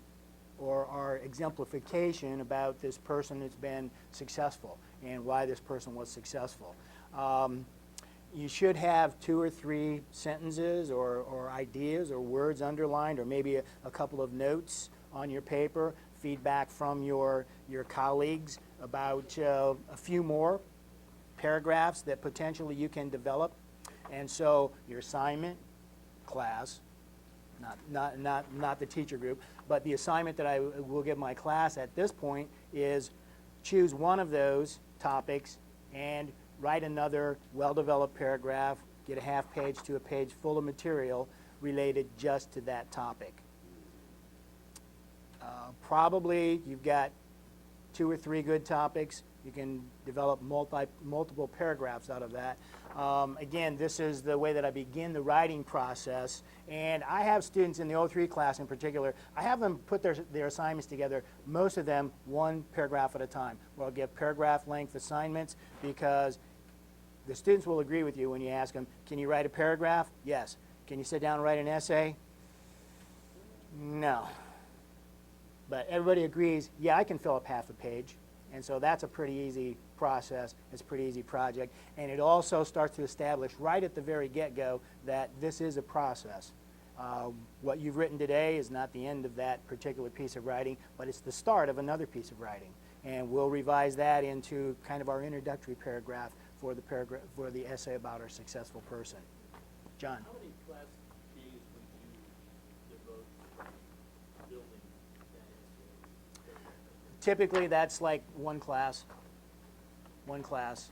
or our exemplification about this person that's been successful and why this person was successful. You should have 2 or 3 sentences or ideas or words underlined, or maybe a couple of notes on your paper, feedback from your colleagues about a few more paragraphs that potentially you can develop. And so your assignment, class, not the teacher group, but the assignment that I will give my class at this point is choose one of those topics and write another well-developed paragraph, get a half page to a page full of material related just to that topic. Probably you've got 2 or 3 good topics. You can develop multiple paragraphs out of that. Again, this is the way that I begin the writing process. And I have students in the 03 class in particular, I have them put their assignments together, most of them 1 paragraph at a time. Where I'll give paragraph length assignments, because the students will agree with you when you ask them, can you write a paragraph? Yes. Can you sit down and write an essay? No. But everybody agrees, yeah, I can fill up half a page. And so that's a pretty easy process. It's a pretty easy project. And it also starts to establish right at the very get-go that this is a process. What you've written today is not the end of that particular piece of writing, but it's the start of another piece of writing. And we'll revise that into kind of our introductory paragraph for the essay about our successful person. John? How many class days would you devote to building that essay? Typically, that's like one class. One class.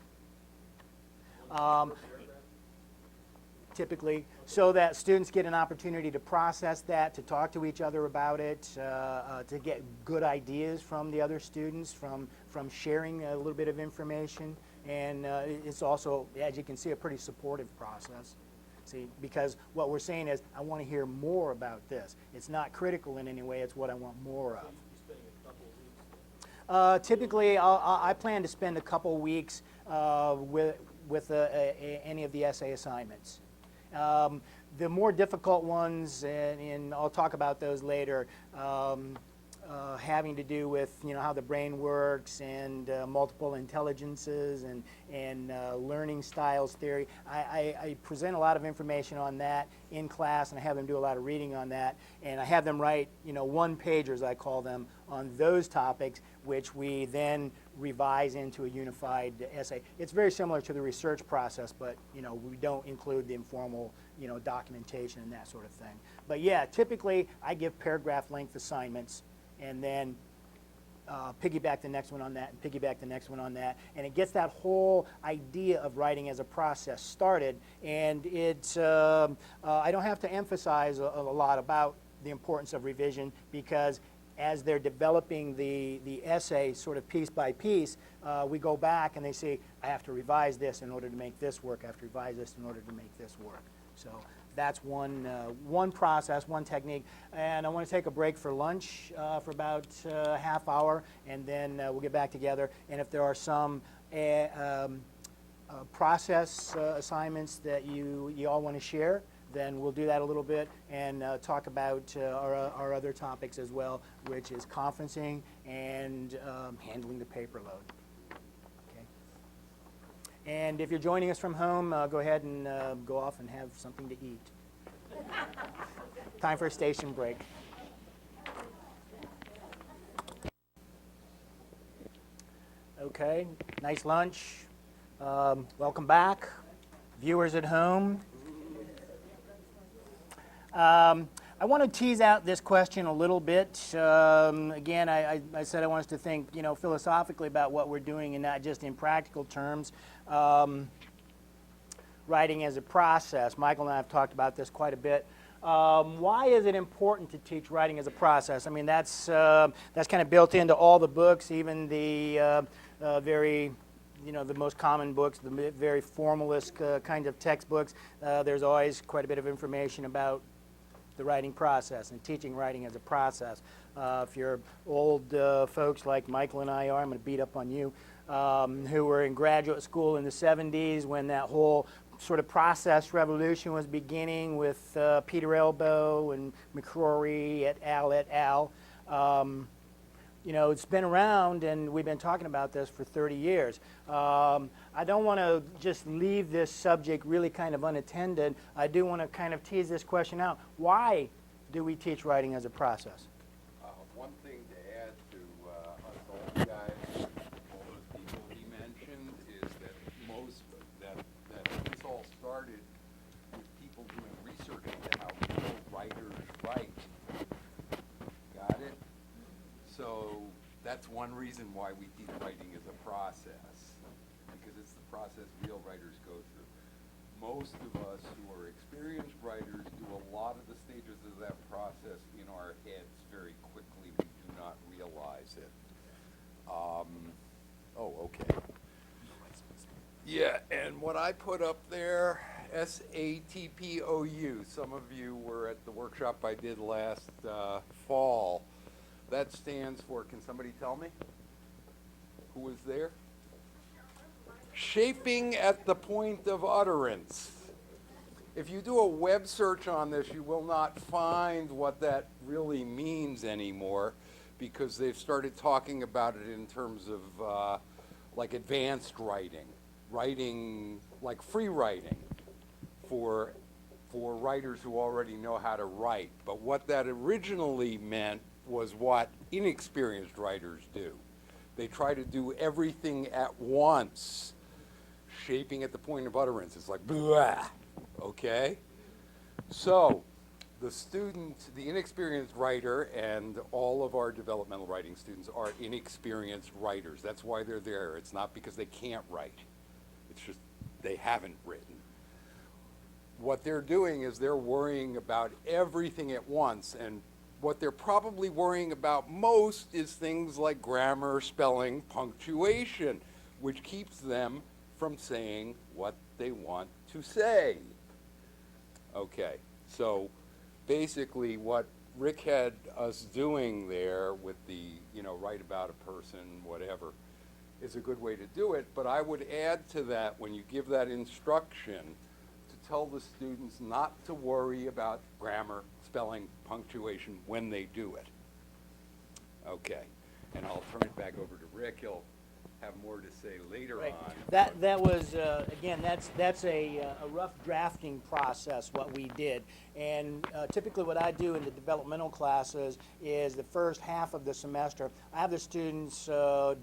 Typically, so that students get an opportunity to process that, to talk to each other about it, to get good ideas from the other students, from sharing a little bit of information. And it's also, as you can see, a pretty supportive process. See, because what we're saying is, I want to hear more about this. It's not critical in any way, it's what I want more of. Typically, I plan to spend a couple weeks with any of the essay assignments. The more difficult ones, and I'll talk about those later, having to do with how the brain works and multiple intelligences and learning styles theory. I present a lot of information on that in class, and I have them do a lot of reading on that, and I have them write one-pagers, I call them, on those topics, which we then revise into a unified essay. It's very similar to the research process, but we don't include the informal documentation and that sort of thing. But yeah, typically I give paragraph length assignments and then piggyback the next one on that and piggyback the next one on that, and it gets that whole idea of writing as a process started. And it's I don't have to emphasize a lot about the importance of revision, because as they're developing the essay sort of piece by piece, we go back and they say, I have to revise this in order to make this work. I have to revise this in order to make this work. So that's one process, one technique. And I want to take a break for lunch for about a half hour, and then we'll get back together. And if there are some process assignments that you all want to share, then we'll do that a little bit and talk about our other topics as well, which is conferencing and handling the paper load. Okay. And if you're joining us from home, go ahead and go off and have something to eat. Time for a station break. Okay, nice lunch. Welcome back. Viewers at home. I want to tease out this question a little bit. Again, I said I want us to think, philosophically about what we're doing and not just in practical terms. Writing as a process. Michael and I have talked about this quite a bit. Why is it important to teach writing as a process? I mean, that's kind of built into all the books, even the very the most common books, the very formalist kind of textbooks. There's always quite a bit of information about the writing process and teaching writing as a process. If you're old folks like Michael and I are, I'm going to beat up on you, who were in graduate school in the 70s when that whole sort of process revolution was beginning with Peter Elbow and McCrory et al. It's been around, and we've been talking about this for 30 years. I don't want to just leave this subject really kind of unattended. I do want to kind of tease this question out. Why do we teach writing as a process? One thing to add to us old guys, all those people he mentioned, is that this all started with people doing research into how real writers write. Got it? So that's one reason why we teach writing as a process, because it's the process real writers go through. Most of us who are experienced writers do a lot of the stages of that process in our heads very quickly. We do not realize it. Okay. Yeah, and what I put up there, SATPOU, some of you were at the workshop I did last fall. That stands for, can somebody tell me? Who was there? Shaping at the point of utterance. If you do a web search on this, you will not find what that really means anymore, because they've started talking about it in terms of like advanced writing like free writing for for writers who already know how to write. But what that originally meant was what inexperienced writers do. They try to do everything at once, shaping at the point of utterance. It's like, blah, okay? So, the student, the inexperienced writer, and all of our developmental writing students are inexperienced writers. That's why they're there. It's not because they can't write. It's just they haven't written. What they're doing is they're worrying about everything at once, and what they're probably worrying about most is things like grammar, spelling, punctuation, which keeps them from saying what they want to say. Okay, so basically what Rick had us doing there with the, write about a person, whatever, is a good way to do it, but I would add to that when you give that instruction to tell the students not to worry about grammar, spelling, punctuation when they do it. Okay, and I'll turn it back over to Rick. He'll have more to say later on. That was again, that's a rough drafting process what we did, and typically what I do in the developmental classes is the first half of the semester I have the students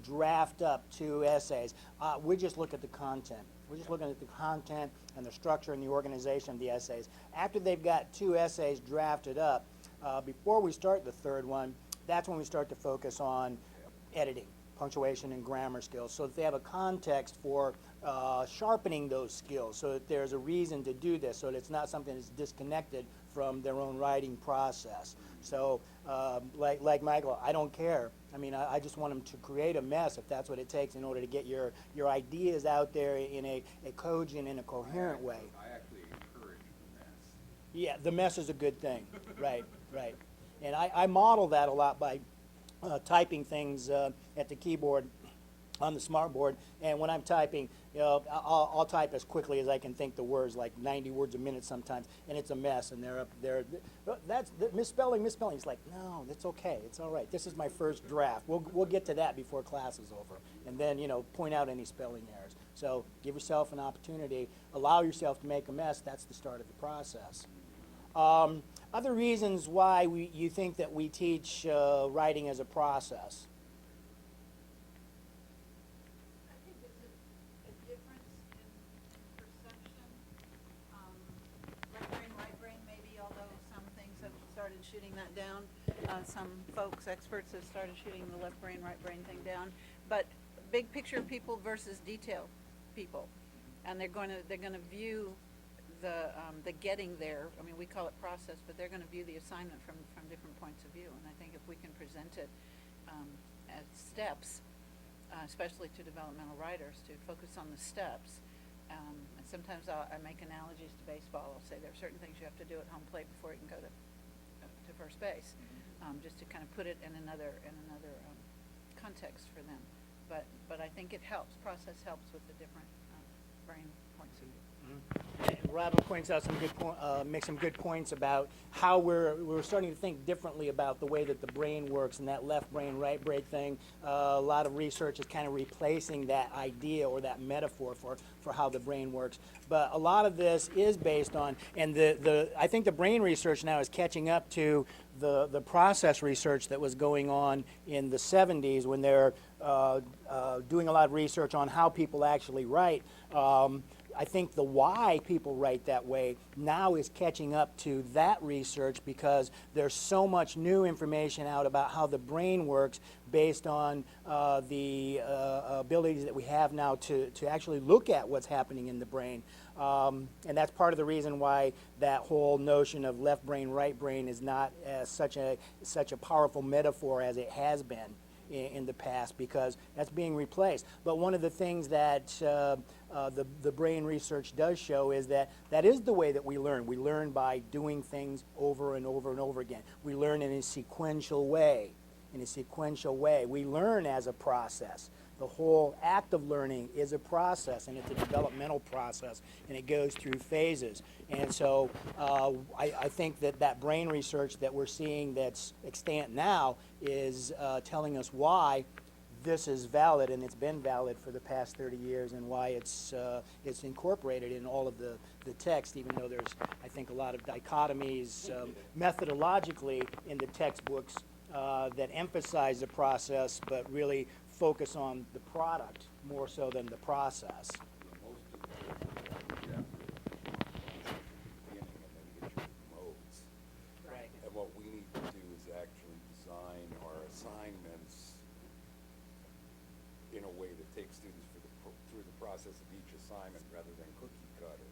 draft up 2 essays. We just look at the content. We're just looking at the content and the structure and the organization of the essays. After they've got 2 essays drafted up, before we start the 3rd one, that's when we start to focus on editing, punctuation, and grammar skills, so that they have a context for sharpening those skills, so that there's a reason to do this, so that it's not something that's disconnected from their own writing process. So like Michael, I don't care. I mean, I just want them to create a mess if that's what it takes in order to get your ideas out there in a cogent and a coherent way. I actually encourage the mess. Yeah, the mess is a good thing. Right, right. And I model that a lot by typing things at the keyboard on the smartboard, and when I'm typing, I'll type as quickly as I can think the words, like 90 words a minute sometimes, and it's a mess, and they're up there. That's misspelling. It's like, no, that's okay. It's all right. This is my first draft. We'll get to that before class is over, and then point out any spelling errors. So give yourself an opportunity. Allow yourself to make a mess. That's the start of the process. Other reasons why you think that we teach writing as a process. I think there's a difference in perception. Left brain, right brain, maybe, although some things have started shooting that down. Some folks, experts, have started shooting the left brain, right brain thing down. But big picture people versus detail people, and they're going to view the getting there. I mean, we call it process, but they're going to view the assignment from different points of view. And I think if we can present it as steps, especially to developmental writers, to focus on the steps. And sometimes I make analogies to baseball. I'll say there are certain things you have to do at home plate before you can go to first base, just to kind of put it in another context for them. But I think it helps. Process helps with the different brain points of view. And Robin points out makes some good points about how we're starting to think differently about the way that the brain works and that left brain, right brain thing. A lot of research is kind of replacing that idea or that metaphor for how the brain works. But a lot of this is based on, and I think the brain research now is catching up to the process research that was going on in the 70s when they're doing a lot of research on how people actually write. I think the why people write that way now is catching up to that research because there's so much new information out about how the brain works based on the abilities that we have now to actually look at what's happening in the brain. And that's part of the reason why that whole notion of left brain, right brain is not such a powerful metaphor as it has been in the past, because that's being replaced. But one of the things that the brain research does show is that is the way that we learn. We learn by doing things over and over and over again. We learn in a sequential way. We learn as a process. The whole act of learning is a process, and it's a developmental process, and it goes through phases. And so I think that brain research that we're seeing that's extant now is telling us why this is valid, and it's been valid for the past 30 years, and why it's incorporated in all of the text, even though there's, I think, a lot of dichotomies methodologically in the textbooks that emphasize the process, but really focus on the product more so than the process. Most of the chapter beginning, and then you get your modes. Right. And what we need to do is actually design our assignments in a way that takes students through the process of each assignment rather than cookie cutter.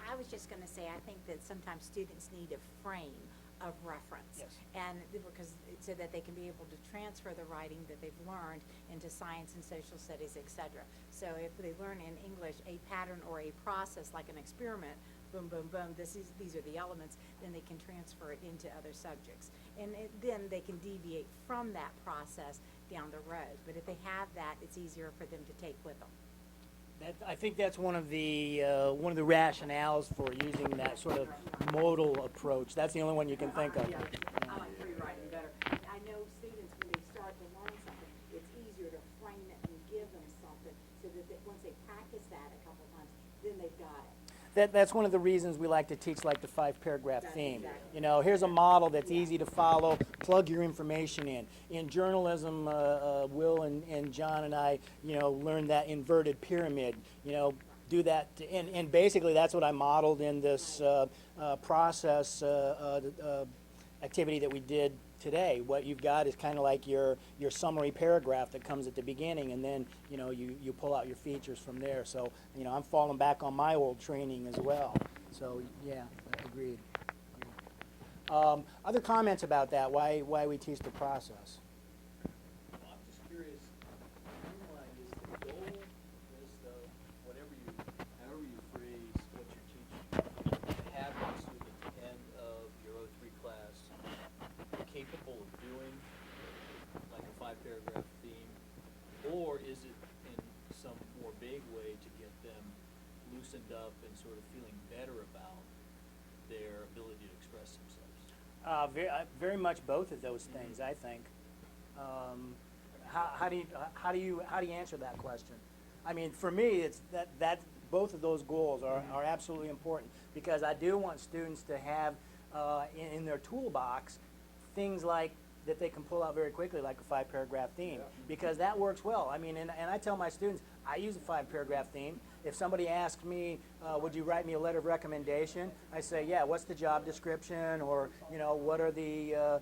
I was just gonna say, I think that sometimes students need a frame of reference. Yes. And because, so that they can be able to transfer the writing that they've learned into science and social studies, et cetera. So if they learn in English a pattern or a process, like an experiment, boom, boom, boom, these are the elements, then they can transfer it into other subjects. And then they can deviate from that process down the road. But if they have that, it's easier for them to take with them. I think that's one of the rationales for using that sort of modal approach. That's the only one you can think of. I like free writing better. I know students, when they start to learn something, it's easier to frame it and give them something so that once they practice that a couple times, then they've got it. That's one of the reasons we like to teach like the 5-paragraph theme. You know, here's a model that's easy to follow, plug your information in. In journalism, Will and John and I, you know, learned that inverted pyramid, you know, do that, and basically that's what I modeled in this process activity that we did today. What you've got is kind of like your summary paragraph that comes at the beginning, and then, you know, you pull out your features from there. So, you know, I'm falling back on my old training as well. So, yeah, agreed. Other comments about that, why we teach the process? Well, I'm just curious, in your mind, is the goal, is the, however you phrase what you're teaching, to have the student at the end of your O3 class capable of doing like a 5-paragraph theme, or is it in some more vague way to get them loosened up and sort of feeling better about their ability to express themselves? Very much both of those things, I think. How do you answer that question? I mean, for me, it's that both of those goals are absolutely important, because I do want students to have in their toolbox things like that they can pull out very quickly, like a 5-paragraph theme, because that works well. I mean, and I tell my students, I use a 5-paragraph theme. If somebody asks me, would you write me a letter of recommendation? I say, yeah, what's the job description, or, you know, what are the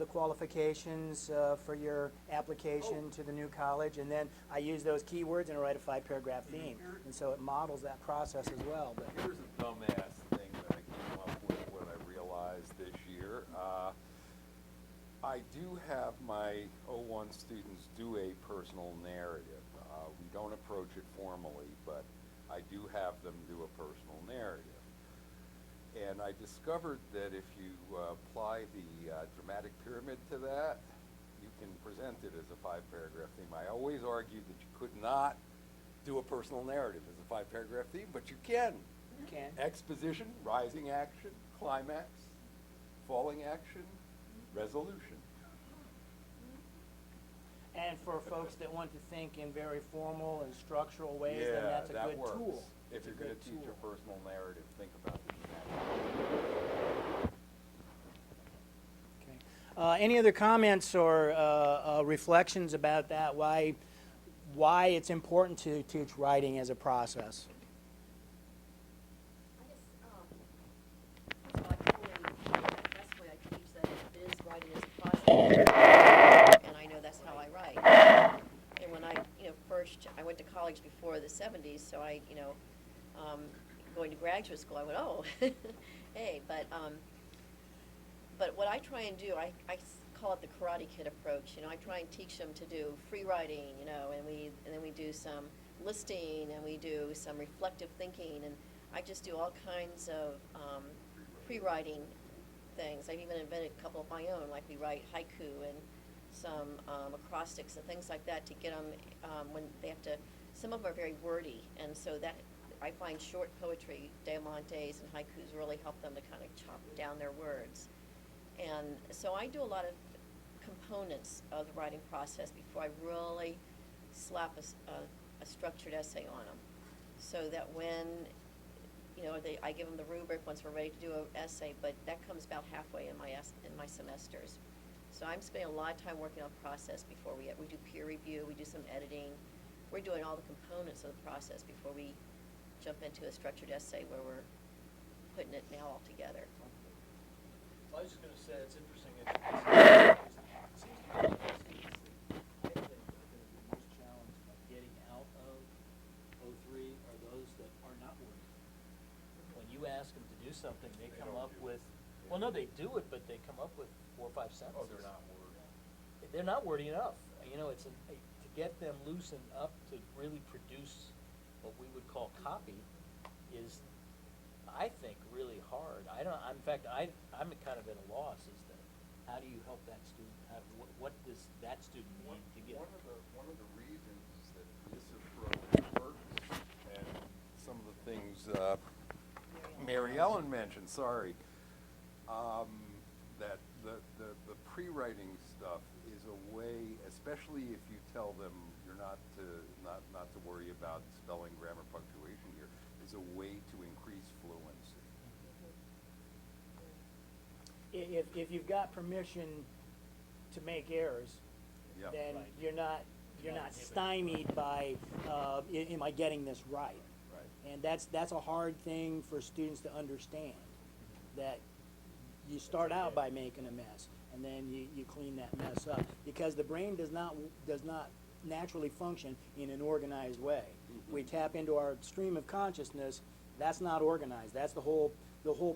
qualifications for your application to the new college? And then I use those keywords and I write a 5-paragraph theme. And so it models that process as well. But Here's a dumbass thing that I came up with when I realized this year. I do have my O1 students do a personal narrative. We don't approach it formally, but I do have them do a personal narrative. And I discovered that if you apply the dramatic pyramid to that, you can present it as a 5-paragraph theme. I always argued that you could not do a personal narrative as a 5-paragraph theme, but you can. you can. Exposition, rising action, climax, falling action, resolution. And for folks that want to think in very formal and structural ways, then that's a good works. tool. If It's a you're going good to teach tool. a personal narrative, think about the Okay. Any other comments or reflections about that? Why it's important to teach writing as a process? I guess, first of all, the best way I teach that is writing as a process, and I know that's how I write. And when I, first, I went to college before the 70s, so I, going to graduate school, I went, oh, hey, but what I try and do, I call it the Karate Kid approach. I try and teach them to do free writing, and then we do some listing, and we do some reflective thinking, and I just do all kinds of free writing things. I've even invented a couple of my own, like we write haiku and some acrostics and things like that to get them when they have to. Some of them are very wordy, and so that I find short poetry, diamantes and haikus really help them to kind of chop down their words. And so I do a lot of components of the writing process before I really slap a structured essay on them. So that when, I give them the rubric once we're ready to do an essay, but that comes about halfway in my semesters. So I'm spending a lot of time working on process before we do peer review, we do some editing. We're doing all the components of the process before we jump into a structured essay where we're putting it now all together. I was just going to say, it's interesting. It seems to me like students, I think the most challenged by getting out of 03 are those that are not wordy. When you ask them to do something, they come up with, well, no, they do it, but they come up with 4 or 5 sentences. Oh, they're not wordy. They're not wordy enough. To get them loosened up to really produce what we would call copy is, I think, really hard. I'm kind of at a loss as to how do you help that student? What does that student need to get? One of the reasons that this approach works, and some of the things Mary Ellen mentioned, that the pre-writing stuff is a way, especially if you tell them you're not to worry about spelling, grammar, punctuation here, is a way to increase fluency. If you've got permission to make errors, Yep. then Right. you're not stymied by am I getting this right? Right. And that's a hard thing for students to understand, that you start out by making a mess and then you clean that mess up, because the brain does not naturally function in an organized way. We tap into our stream of consciousness. That's not organized. That's the whole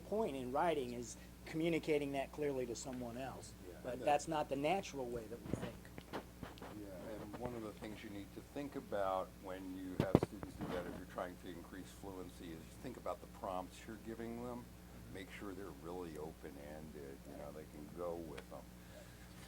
point in writing, is communicating that clearly to someone else. Yeah. But that's not the natural way that we think. Yeah, and one of the things you need to think about when you have students do that, if you're trying to increase fluency, is you think about the prompts you're giving them. Make sure they're really open-ended, they can go with them.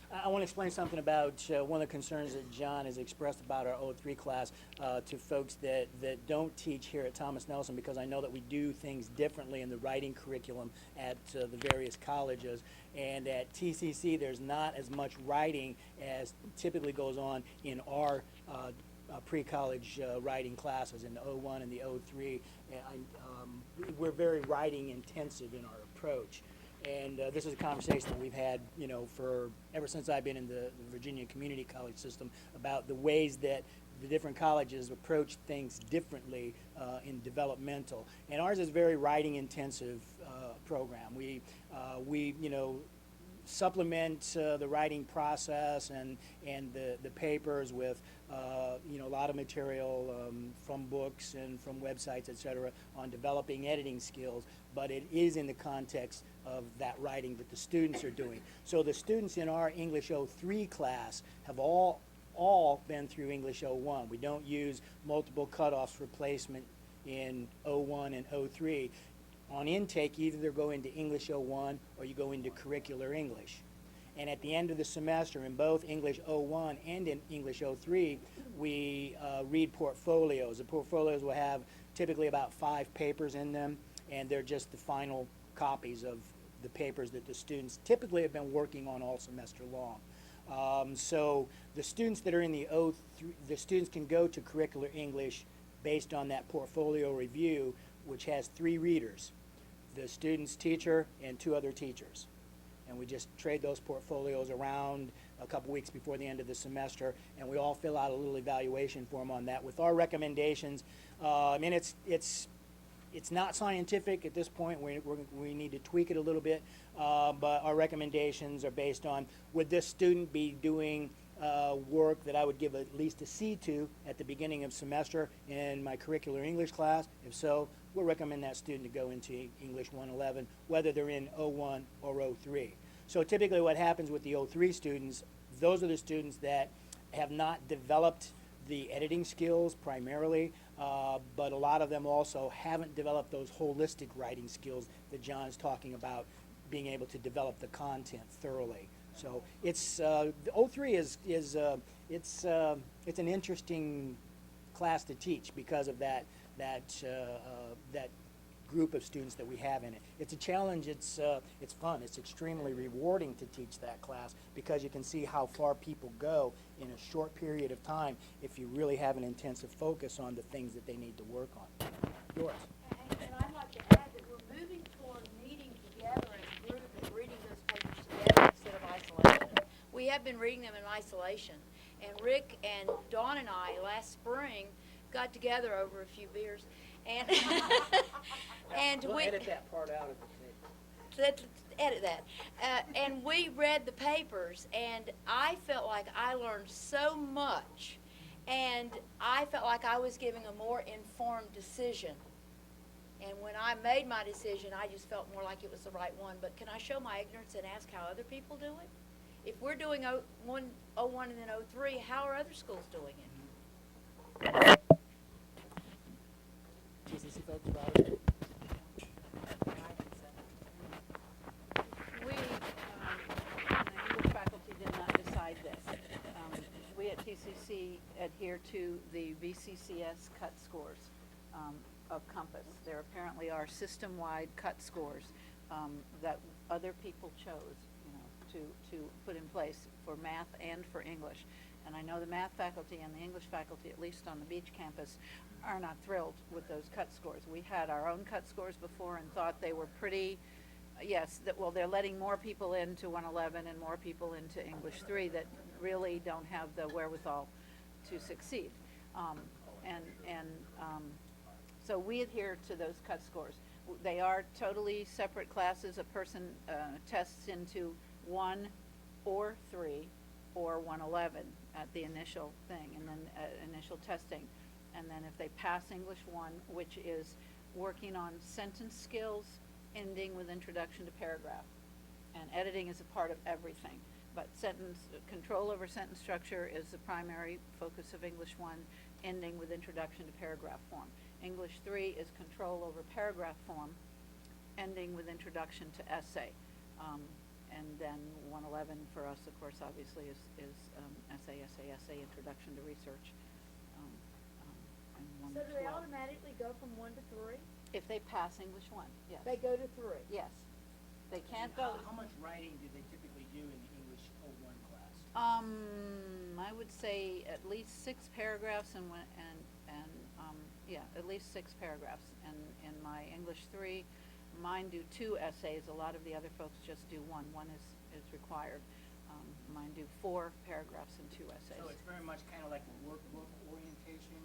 I want to explain something about one of the concerns that John has expressed about our 03 class to folks that don't teach here at Thomas Nelson, because I know that we do things differently in the writing curriculum at the various colleges. And at TCC, there's not as much writing as typically goes on in our pre-college writing classes in the 01 and the 03. We're very writing intensive in our approach. And this is a conversation that we've had, for ever since I've been in the Virginia Community College system, about the ways that the different colleges approach things differently in developmental. And ours is a very writing intensive program. We supplement the writing process and the papers with a lot of material from books and from websites, etc., on developing editing skills, but it is in the context of that writing that the students are doing. So the students in our English 03 class have all been through English 01. We don't use multiple cutoffs for placement in 01 and 03. On intake, either they go into English 01 or you go into curricular English. And at the end of the semester, in both English 01 and in English 03, we read portfolios. The portfolios will have typically about 5 papers in them, and they're just the final copies of the papers that the students typically have been working on all semester long. So the students that are in the 03, the students can go to curricular English based on that portfolio review, which has 3 readers: the student's teacher and 2 other teachers. And we just trade those portfolios around a couple weeks before the end of the semester, and we all fill out a little evaluation form on that with our recommendations. It's not scientific at this point. We need to tweak it a little bit, but our recommendations are based on, would this student be doing work that I would give at least a C to at the beginning of semester in my curricular English class? If so, we'll recommend that student to go into English 111, whether they're in 01 or 03. So typically what happens with the 03 students, those are the students that have not developed the editing skills primarily, but a lot of them also haven't developed those holistic writing skills that John's talking about, being able to develop the content thoroughly. So it's the 03 it's an interesting class to teach because of that group of students that we have in it. It's a challenge. It's fun. It's extremely rewarding to teach that class because you can see how far people go in a short period of time if you really have an intensive focus on the things that they need to work on. Yours. And I'd like to add that we're moving toward meeting together as a group and reading those papers together instead of isolation. We have been reading them in isolation. And Rick and Dawn and I last spring got together over a few beers and and We'll we edit that part out of the tape. let's edit that. And we read the papers, and I felt like I learned so much, and I felt like I was giving a more informed decision. And when I made my decision, I just felt more like it was the right one. But can I show my ignorance and ask how other people do it? If we're doing 01 and then 03, how are other schools doing it? GCC folks, Robert? We, the English faculty did not decide this. We at TCC adhere to the Vccs cut scores of Compass. There apparently are system-wide cut scores that other people chose, to put in place for math and for English. And I know the math faculty and the English faculty, at least on the beach campus, are not thrilled with those cut scores. We had our own cut scores before and thought they were pretty, they're letting more people into 111 and more people into English 3 that really don't have the wherewithal to succeed. So we adhere to those cut scores. They are totally separate classes. A person tests into 1 or 3 or 111 at the initial thing, and then initial testing. And then if they pass English 1, which is working on sentence skills, ending with introduction to paragraph. And editing is a part of everything. But control over sentence structure is the primary focus of English 1, ending with introduction to paragraph form. English 3 is control over paragraph form, ending with introduction to essay. And then 111 for us, of course, obviously is essay, introduction to research. And So do they 112. automatically go from 1 to 3? If they pass English 1, yes. They go to 3? Yes. They can't go. How much writing do they typically do in the English 01 class? I would say at least 6 paragraphs at least 6 paragraphs. And in my English 3, mine do 2 essays. A lot of the other folks just do 1. 1 is required. Mine do 4 paragraphs and 2 essays. So it's very much kind of like a workbook orientation,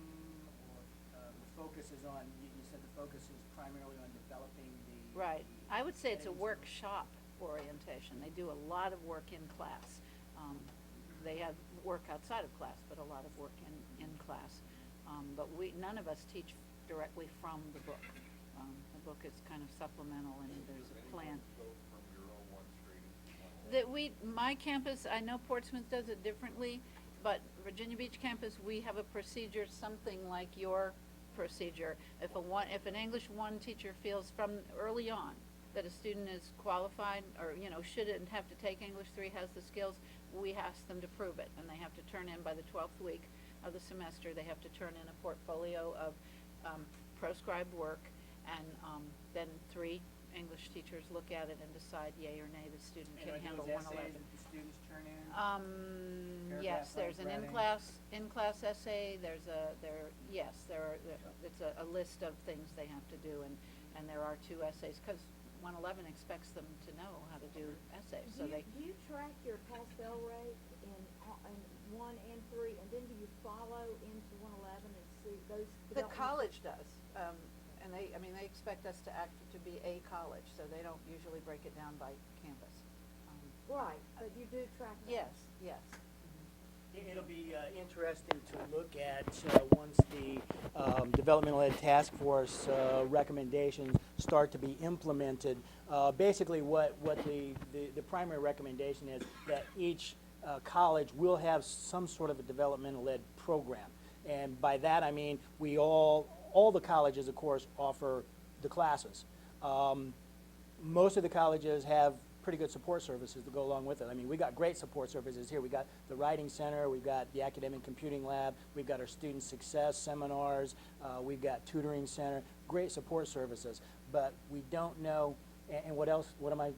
or the focus is on, you said the focus is primarily on developing the... Right. I would say it's a workshop orientation. They do a lot of work in class. They have work outside of class, but a lot of work in class. But none of us teach directly from the book. The book is kind of supplemental, and there's a plan. My campus, I know Portsmouth does it differently, but Virginia Beach campus, we have a procedure something like your procedure. If an English 1 teacher feels from early on that a student is qualified or shouldn't have to take English 3, has the skills, we ask them to prove it, and they have to turn in by the 12th week of the semester. They have to turn in a portfolio of proscribed work, and then 3 English teachers look at it and decide yay or nay the student can handle 111. That the students turn in? Yes, there's an in-class essay. It's a list of things they have to do, and there are 2 essays because 111 expects them to know how to do essays. So do you track your pass-fail rate in 1 and 3, and then do you follow into 111 and see those? The college does, and they expect us to be a college, so they don't usually break it down by campus. Right, but you do track that? Yes. It'll be interesting to look at once the Developmental Ed Task Force recommendations start to be implemented. Basically, what the primary recommendation is that each college will have some sort of a Developmental Ed program. And by that I mean all the colleges, of course, offer the classes. Most of the colleges have pretty good support services to go along with it. I mean, we got great support services here. We got the Writing Center, we've got the Academic Computing Lab, we've got our Student Success seminars, we've got Tutoring Center, great support services. But we don't know, and what else, what am I,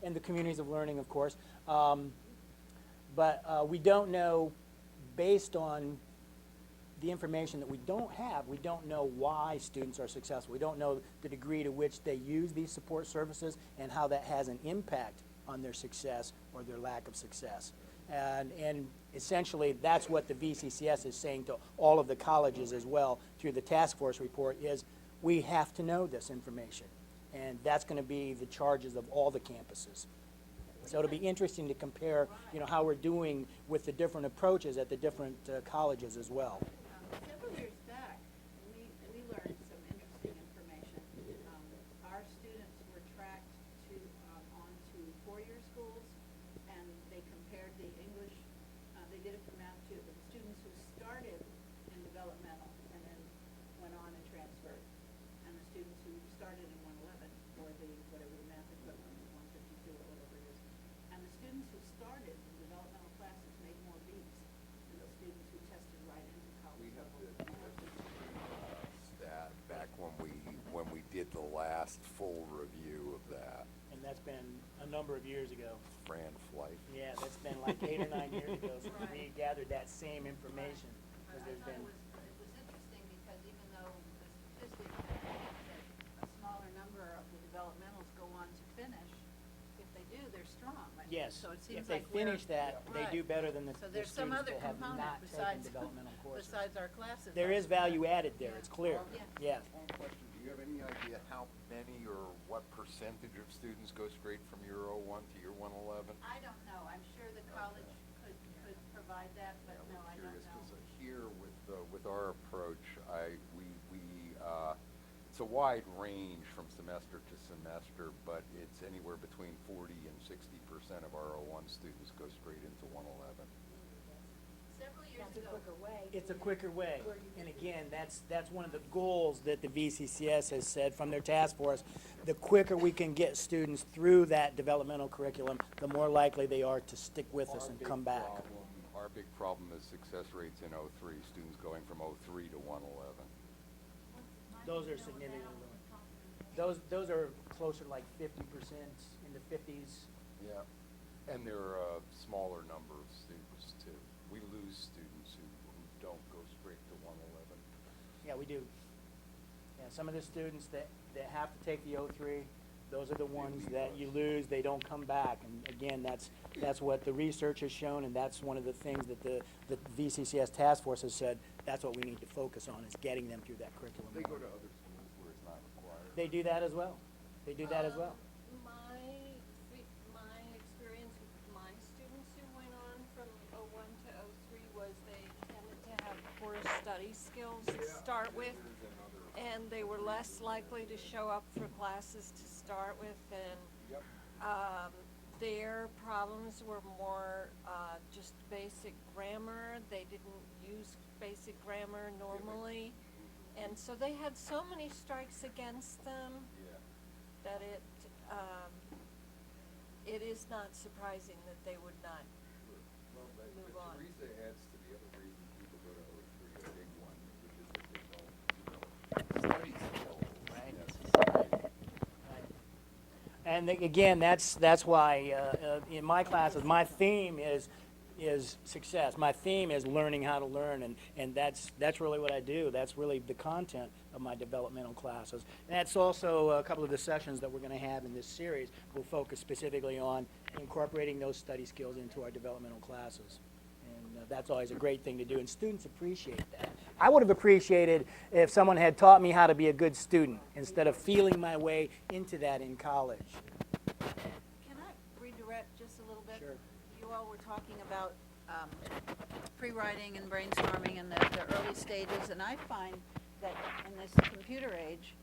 and the communities of learning, of course. But we don't know, based on the information that we don't have, we don't know why students are successful. We don't know the degree to which they use these support services and how that has an impact on their success or their lack of success. And essentially, that's what the VCCS is saying to all of the colleges as well through the task force report is we have to know this information. And that's going to be the charges of all the campuses. So it'll be interesting to compare, you know, how we're doing with the different approaches at the different colleges as well. Several years back, we learned some interesting information. Our students were tracked onto four-year schools, and they compared the English, they did it for math too, but the students who started in developmental and then went on and transferred, and the students who started in 111, or whatever the math equivalent is, 152 or whatever it is, and the students who started in developmental classes made more Bs than the students who tested right into college. We have the stat back when we did the last full review of that. And that's been a number of years ago. Fran Flight. Yeah, that's been like 8 or 9 years ago since we gathered that same information. I Because there's thought been, it was interesting because even though the statistics that a smaller number of the developmentals go on to finish, if they do, they're strong. I mean, yes, so it seems if they like we're- finish that, they do Right. better than the So the there's some students other that have component not taken besides, developmental courses. besides our classes. There is value added there, it's clear. Yeah. Yeah. One question, do you have any idea how many or what percentage of students go straight from year 01 to year 111? I don't know. I'm sure the college could provide that, but no, I don't Curious, know. because here with our approach, it's a wide range from semester to semester, but it's anywhere between 40 and 60% of our 01 students go straight into 111. Several years That's a ago. quicker way. It's a quicker way. And again, that's one of the goals that the VCCS has said from their task force. The quicker we can get students through that developmental curriculum, the more likely they are to stick with us and come back. Our big problem is success rates in 03, students going from 03 to 111. Those are significantly lower. Those are closer to like 50%, in the 50s. Yeah, and there are a smaller number of students too. We lose students who don't go straight to 111. Yeah, we do. Yeah, some of the students that have to take the 03, those are the ones that you lose, they don't come back. And again, that's what the research has shown, and that's one of the things that the VCCS task force has said, that's what we need to focus on, is getting them through that curriculum. They go to other schools where it's not required. They do that as well. They do that as well. My experience with my students who went on from 01 to 03 was they tended to have poor study skills to start with, and they were less likely to show up for classes to start with, and their problems were more just basic grammar. They didn't use basic grammar normally, and so they had so many strikes against them that it is not surprising that they would not move on. Teresa adds to the other reason people go to 03, a big one, which is that they don't study skills. Right. And again, that's why in my classes, my theme is success. My theme is learning how to learn, and that's really what I do. That's really the content of my developmental classes. And that's also a couple of the sessions that we're going to have in this series. We'll focus specifically on incorporating those study skills into our developmental classes. And that's always a great thing to do, and students appreciate that. I would have appreciated if someone had taught me how to be a good student instead of feeling my way into that in college. Can I redirect just a little bit? Sure. You all were talking about pre-writing and brainstorming and the early stages, and I find that in this computer age,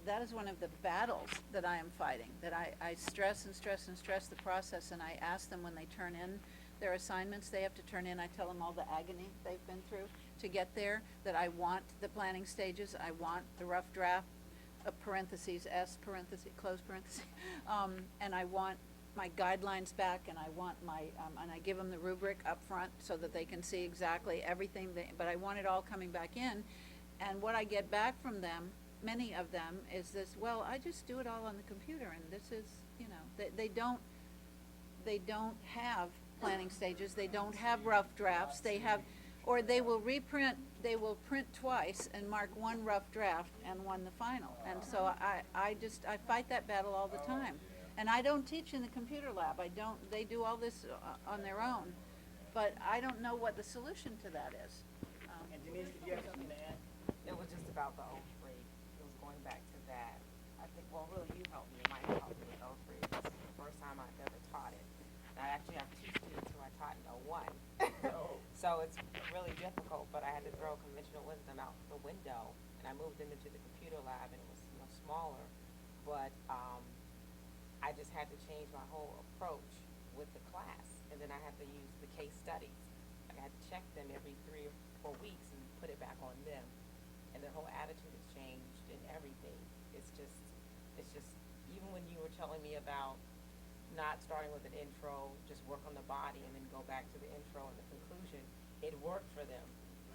that is one of the battles that I am fighting, that I stress and stress and stress the process, and I ask them when they turn in their assignments they have to turn in, I tell them all the agony they've been through to get there, that I want the planning stages, I want the rough draft a parentheses, S parentheses, close parentheses, and I want my guidelines back, and I want my, and I give them the rubric up front so that they can see exactly everything, but I want it all coming back in. And what I get back from them, many of them, is this, well, I just do it all on the computer, and this is, you know, they don't have planning stages, they don't have rough drafts, they have, or they will print twice and mark one rough draft and one the final. And so I fight that battle all the time. And I don't teach in the computer lab. They do all this on their own. But I don't know what the solution to that is. And Denise, did you have something to add? It was just about the 03. It was going back to that. I think, well, really, you helped me. Mike helped me with 03. This is the first time I've ever taught it. And I actually have 2 students who I taught in 01. So it's really difficult, but I had to throw conventional wisdom out the window, and I moved them into the computer lab, and it was, you know, smaller. But I just had to change my whole approach with the class, and then I had to use the case studies. I had to check them every 3 or 4 weeks and put it back on them. And their whole attitude has changed and everything. It's just, even when you were telling me about not starting with an intro, just work on the body and then go back to the intro and the conclusion, it worked for them.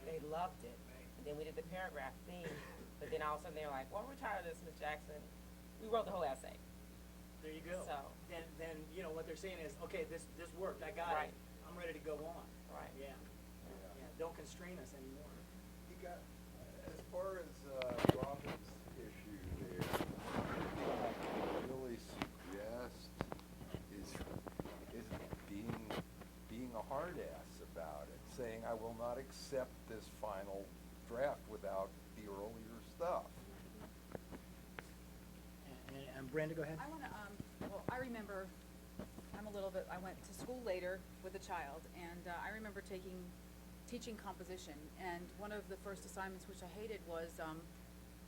They loved it. And then we did the paragraph thing, but then all of a sudden they were like, well, we're tired of this, Ms. Jackson. We wrote the whole essay. There you go. So. Then you know what they're saying is, okay, this worked. I got it. I'm ready to go on. Right. Yeah. Don't constrain us anymore. You got, as far as Robin's issue there, really suggest is being a hard ass about it, saying I will not accept this final draft without the earlier stuff. And Brenda, go ahead. I want to, well, I remember, I went to school later with a child, and I remember teaching composition, and one of the first assignments, which I hated, was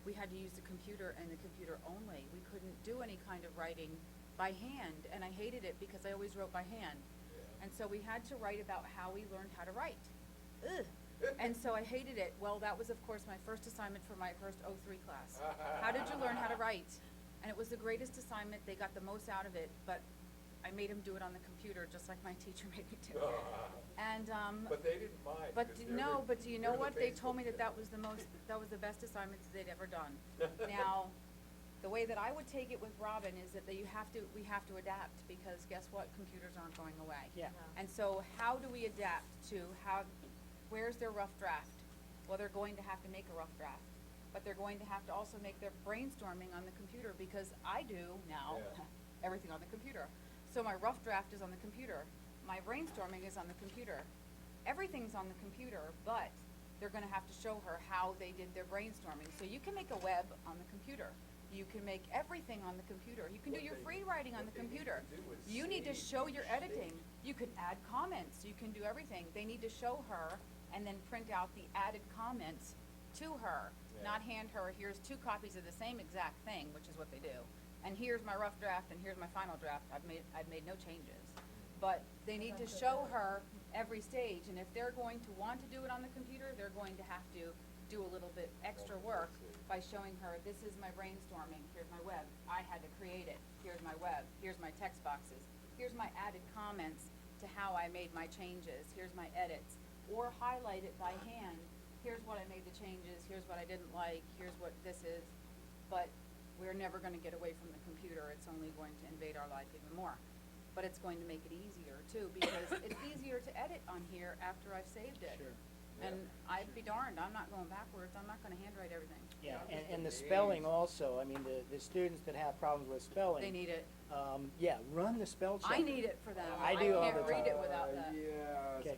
we had to use the computer and the computer only. We couldn't do any kind of writing by hand, and I hated it because I always wrote by hand. And so we had to write about how we learned how to write. Ugh. And so I hated it. Well, that was, of course, my first assignment for my first 03 class. How did you learn how to write? And it was the greatest assignment. They got the most out of it, but I made them do it on the computer, just like my teacher made me do. And But they didn't mind. but do you know what? They told me that was the best assignment that they'd ever done. Now, the way that I would take it with Robin is that we have to adapt, because guess what? Computers aren't going away. Yeah. And so how do we adapt to where's their rough draft? Well, they're going to have to make a rough draft, but they're going to have to also make their brainstorming on the computer, because I do now everything on the computer. So my rough draft is on the computer. My brainstorming is on the computer. Everything's on the computer, but they're going to have to show her how they did their brainstorming. So you can make a web on the computer. You can make everything on the computer. You can do your free writing on the computer. You need to show your editing. You can add comments. You can do everything. They need to show her and then print out the added comments to her, not hand her, here's 2 copies of the same exact thing, which is what they do. And here's my rough draft and here's my final draft. I've made no changes. But they need to show her every stage, and if they're going to want to do it on the computer, they're going to have to do a little bit extra work by showing her, this is my brainstorming, here's my web, I had to create it, here's my web, here's my text boxes, here's my added comments to how I made my changes, here's my edits, or highlight it by hand, here's what I made the changes, here's what I didn't like, here's what this is. But we're never going to get away from the computer. It's only going to invade our life even more. But it's going to make it easier too, because it's easier to edit on here after I've saved it. Sure. And I'd be darned, I'm not going backwards. I'm not going to handwrite everything. Yeah, and the spelling also. I mean, the students that have problems with spelling. They need it. Run the spell check. I need it for them. I do all the can't read time. it without that. Okay.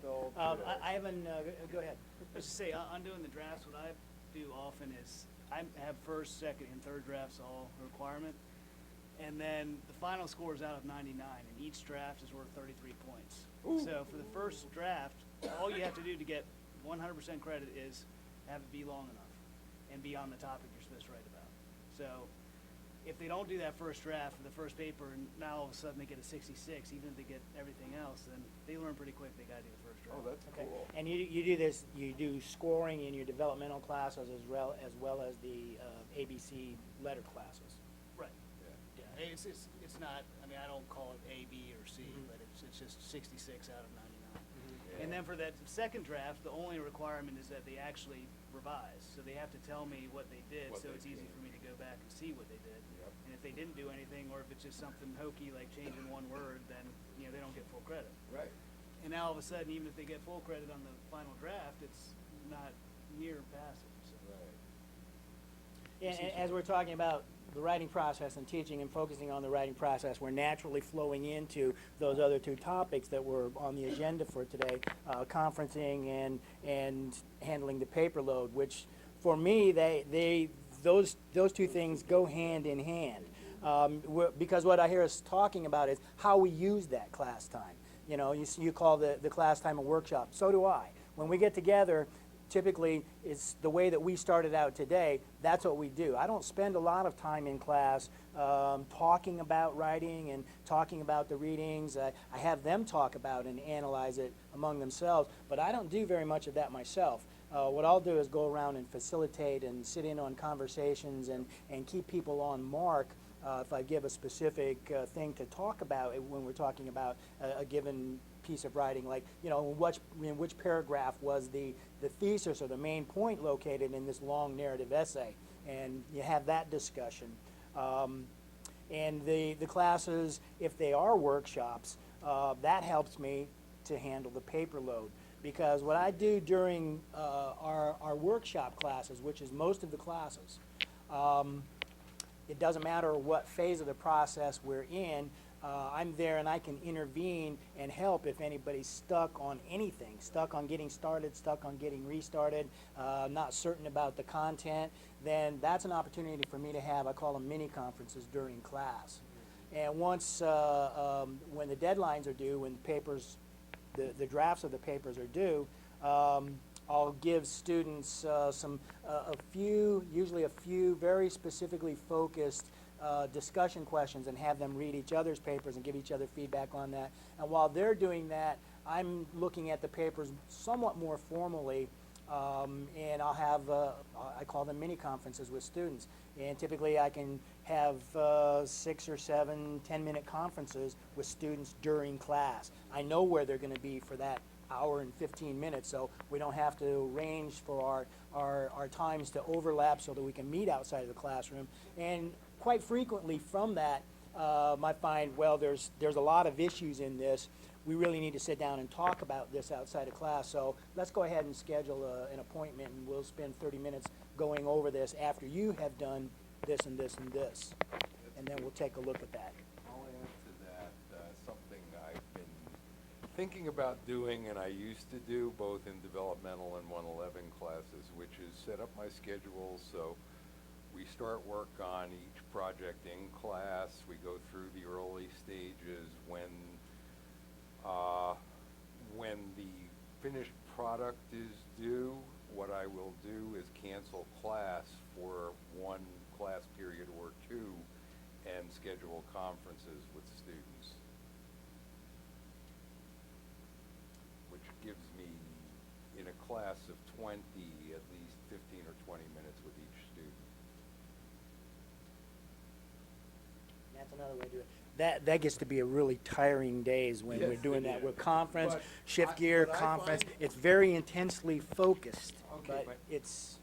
I haven't, go ahead. Let's just say, on doing the drafts, what I do often is I have first, second, and third drafts all a requirement. And then the final score is out of 99, and each draft is worth 33 points. Ooh. So for the first draft, all you have to do to get 100% credit is have it be long enough and be on the topic you're supposed to write about. So if they don't do that first draft for the first paper, and now all of a sudden they get a 66, even if they get everything else, then they learn pretty quick they gotta do the first draft. Oh, that's Okay. cool. And you do this, you do scoring in your developmental classes as well as the ABC letter classes. Right. Yeah. Yeah, it's not, I mean, I don't call it A, B, or C, but it's just 66 out of 99. Yeah. And then for that second draft, the only requirement is that they actually revise. So they have to tell me what they did, What so they it's easy did. for me to go back and see what they did. Yep. And if they didn't do anything, or if it's just something hokey like changing one word, then, they don't get full credit. Right. And now all of a sudden, even if they get full credit on the final draft, it's not near passing, so. Right. Yeah, and as we're talking about the writing process and teaching and focusing on the writing process, we're naturally flowing into those other two topics that were on the agenda for today, conferencing and handling the paper load, which for me, those two things go hand in hand. Because what I hear us talking about is how we use that class time. You call the class time a workshop. So do I. When we get together, typically it's the way that we started out today. That's what we do. I don't spend a lot of time in class talking about writing and talking about the readings. I have them talk about and analyze it among themselves, but I don't do very much of that myself. What I'll do is go around and facilitate and sit in on conversations and keep people on mark if I give a specific thing to talk about when we're talking about a given piece of writing, like, in which paragraph was the thesis or the main point located in this long narrative essay, and you have that discussion. And the classes, if they are workshops, that helps me to handle the paper load, because what I do during our workshop classes, which is most of the classes, it doesn't matter what phase of the process we're in, I'm there and I can intervene and help if anybody's stuck on anything, stuck on getting started, stuck on getting restarted, not certain about the content. Then that's an opportunity for me to have, I call them mini conferences during class. And once, when the deadlines are due, when the papers, the drafts of the papers are due, I'll give students usually a few very specifically focused discussion questions and have them read each other's papers and give each other feedback on that. And while they're doing that, I'm looking at the papers somewhat more formally, and I'll have, I call them mini conferences with students. And typically I can have 6 or 7 10-minute conferences with students during class. I know where they're going to be for that hour and 15 minutes, so we don't have to arrange for our times to overlap so that we can meet outside of the classroom. And quite frequently from that, I find, well, there's a lot of issues in this. We really need to sit down and talk about this outside of class, so let's go ahead and schedule an appointment, and we'll spend 30 minutes going over this after you have done this and this and this, and then we'll take a look at that. I'll add to that something I've been thinking about doing, and I used to do both in developmental and 111 classes, which is set up my schedule so we start work on each project in class. We go through the early stages. When the finished product is due, what I will do is cancel class for one class period or two and schedule conferences with students, which gives me, in a class of 20, at least 15 or 20 minutes with each student. That's another way to do it. That gets to be a really tiring days when we're doing that. We're conference, shift gear, conference. It's very intensely focused, Okay, but it's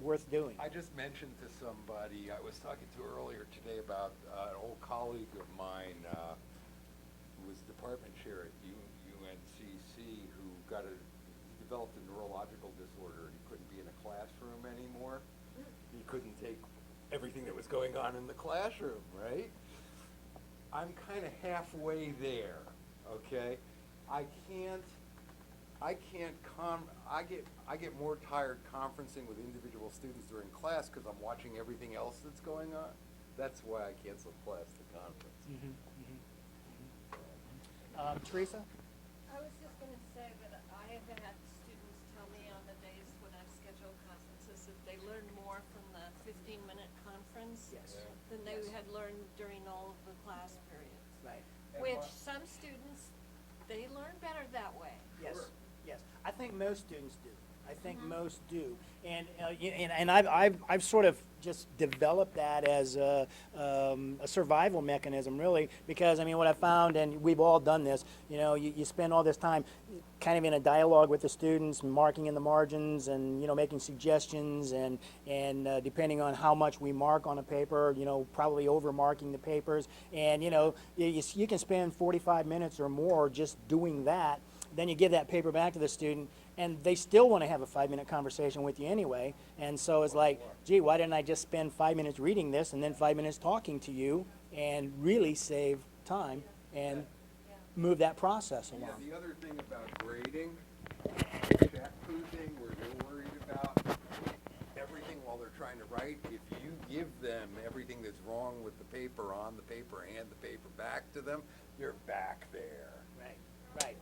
worth doing. I just mentioned to somebody I was talking to earlier today about an old colleague of mine who was department chair at UNCC who developed a neurological disorder, and he couldn't be in a classroom anymore. He couldn't take everything that was going on in the classroom, right? I'm kind of halfway there, okay? I get more tired conferencing with individual students during class because I'm watching everything else that's going on. That's why I canceled class to conference. Teresa? I was just gonna say that I have had students tell me on the days when I've scheduled conferences that they learn more from the 15-minute conference Yes. than they had learned during all of the class periods. Right. Which some students, they learn better that way. Yes, yes. I think most students do. I think most do, and I've sort of just developed that as a survival mechanism, really, because I mean what I found, and we've all done this. You know, you spend all this time kind of in a dialogue with the students, marking in the margins, and making suggestions, and depending on how much we mark on a paper, probably over marking the papers, and you can spend 45 minutes or more just doing that. Then you give that paper back to the student, and they still want to have a 5-minute conversation with you anyway. And so it's like, gee, why didn't I just spend 5 minutes reading this and then 5 minutes talking to you and really save time and move that process along? Yeah, the other thing about grading, check proofing, where you're worried about everything while they're trying to write, if you give them everything that's wrong with the paper on the paper, hand the paper back to them, you're back there. Right.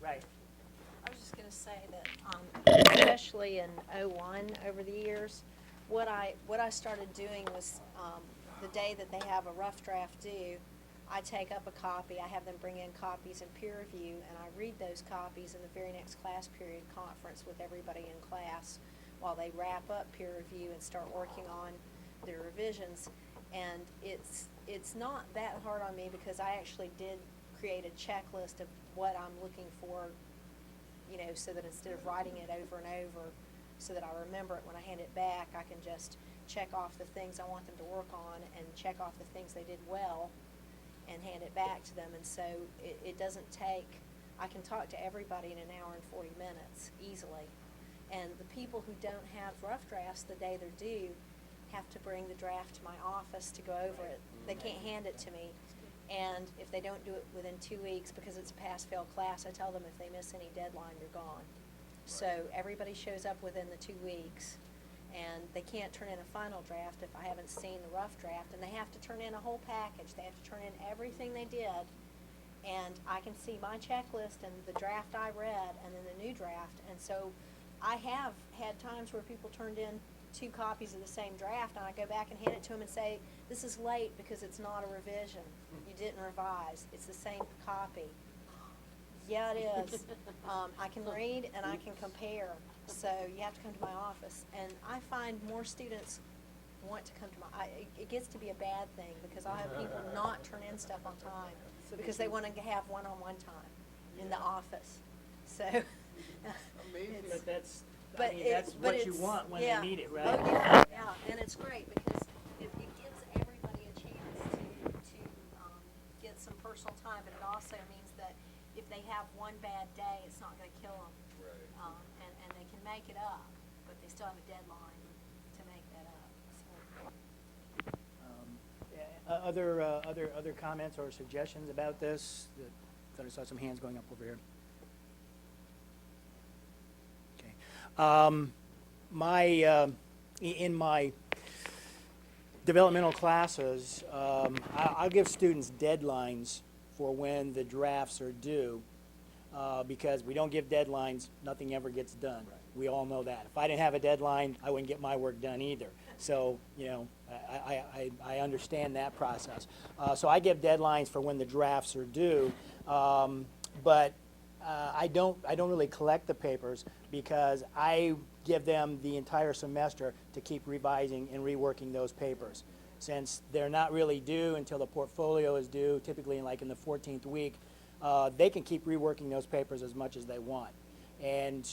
Right. I was just gonna say that, especially in '01 over the years, what I started doing was, the day that they have a rough draft due, I take up a copy, I have them bring in copies and peer review, and I read those copies in the very next class period conference with everybody in class while they wrap up peer review and start working on their revisions. And it's not that hard on me because I actually did create a checklist of what I'm looking for, so that instead of writing it over and over, so that I remember it when I hand it back, I can just check off the things I want them to work on and check off the things they did well and hand it back to them. And so it doesn't take, I can talk to everybody in an hour and 40 minutes easily. And the people who don't have rough drafts the day they're due have to bring the draft to my office to go over it. They can't hand it to me. And if they don't do it within 2 weeks, because it's a pass-fail class, I tell them if they miss any deadline, you're gone. So everybody shows up within the 2 weeks, and they can't turn in a final draft if I haven't seen the rough draft, and they have to turn in a whole package. They have to turn in everything they did, and I can see my checklist and the draft I read and then the new draft. And so I have had times where people turned in 2 copies of the same draft, and I go back and hand it to them and say, this is late because it's not a revision. You didn't revise. It's the same copy. Yeah, it is. I can read and I can compare. So you have to come to my office. And I find more students want to come to my, it gets to be a bad thing because I'll have people not turn in stuff on time because they want to have one-on-one time in the office. So. Amazing. But that's, But that's what you it's- want when yeah. they need it, right? Oh, yeah, and it's great because it gives everybody a chance to get some personal time, but it also means that if they have one bad day, it's not gonna kill them. Right. And they can make it up, but they still have a deadline to make that up, so. Other comments or suggestions about this? Thought I saw some hands going up over here. In my developmental classes, I'll give students deadlines for when the drafts are due, because we don't give deadlines, nothing ever gets done. Right. We all know that. If I didn't have a deadline, I wouldn't get my work done either. So, I understand that process. So I give deadlines for when the drafts are due, but I don't really collect the papers because I give them the entire semester to keep revising and reworking those papers. Since they're not really due until the portfolio is due, typically in the 14th week, they can keep reworking those papers as much as they want and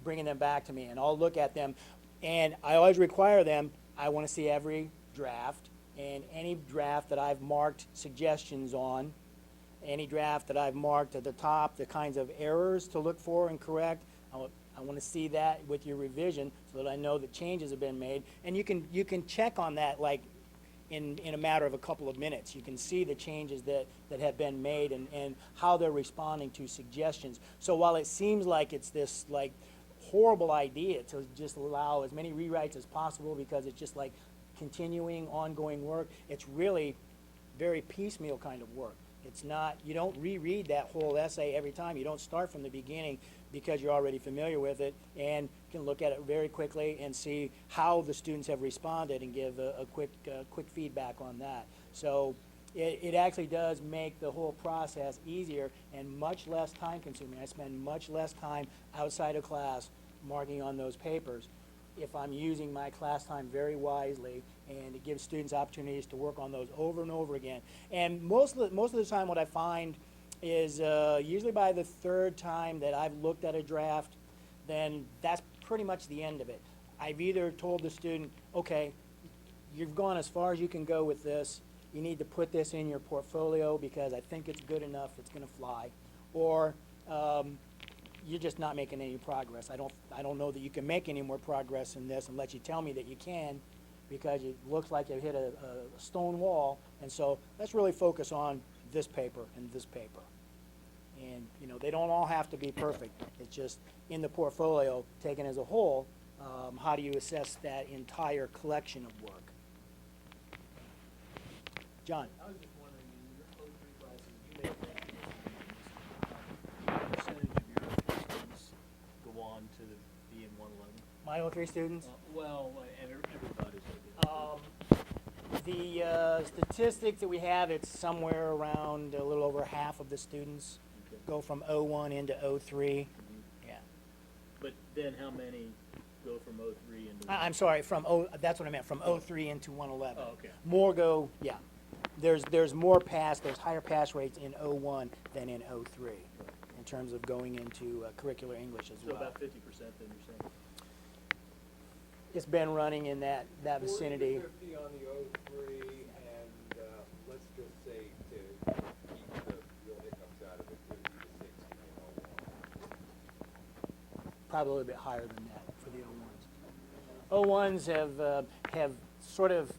bringing them back to me, and I'll look at them. And I always require them, I want to see every draft, and any draft that I've marked suggestions on, any draft that I've marked at the top, the kinds of errors to look for and correct, I want to see that with your revision so that I know that changes have been made. And you can check on that in a matter of a couple of minutes. You can see the changes that have been made and how they're responding to suggestions. So while it seems like it's this horrible idea to just allow as many rewrites as possible because it's just continuing, ongoing work, it's really very piecemeal kind of work. It's not, you don't reread that whole essay every time. You don't start from the beginning because you're already familiar with it and can look at it very quickly and see how the students have responded and give a quick feedback on that. So it actually does make the whole process easier and much less time consuming. I spend much less time outside of class marking on those papers if I'm using my class time very wisely, and it gives students opportunities to work on those over and over again. And most of the time what I find is usually by the third time that I've looked at a draft, then that's pretty much the end of it. I've either told the student, okay, you've gone as far as you can go with this, you need to put this in your portfolio because I think it's good enough, it's going to fly, or you're just not making any progress. I don't know that you can make any more progress in this unless you tell me that you can, because it looks like you've hit a stone wall, and so let's really focus on this paper and this paper. And you know, they don't all have to be perfect. It's just in the portfolio, taken as a whole, how do you assess that entire collection of work? John? I was just wondering, in your O3 classes, you may have what percentage of your students go on to be in 111? My O3 students? Well, and everybody's. The statistics that we have, it's somewhere around a little over half of the students go from O1 into O3. Yeah. But then how many go from O3 into? I'm sorry, that's what I meant, from O3 into 111. Oh, okay. More go, yeah. There's more there's higher pass rates in O1 than in O3 in terms of going into curricular English as well. So about 50% then you're saying? It's been running in that vicinity. 40 to 50 on the O3, and let's just say to keep the real hiccups out of it, 50 to 60 in O1. Probably a little bit higher than that for the O1s. O1s have sort of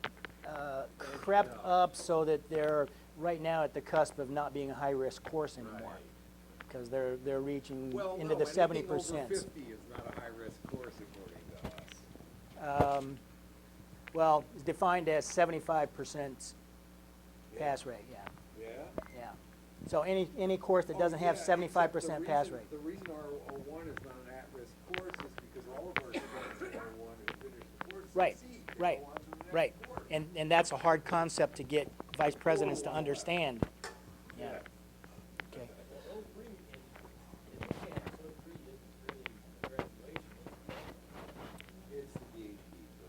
crept up so that they're right now at the cusp of not being a high-risk course anymore, because they're reaching into the 70%. Over 50 is not a high-risk course according to us. Well, it's defined as 75% pass rate. Yeah. Yeah? Yeah. So any course that doesn't have 75% pass rate. The reason our O1 is not an at-risk course is because all of our students in O1 who finish the course Right. succeed. Right. Go on to the next Right. course. And that's a hard concept to get vice presidents to understand. Yeah. Okay. O3 in the camps, O3 isn't really a graduation. It's the gauge keeper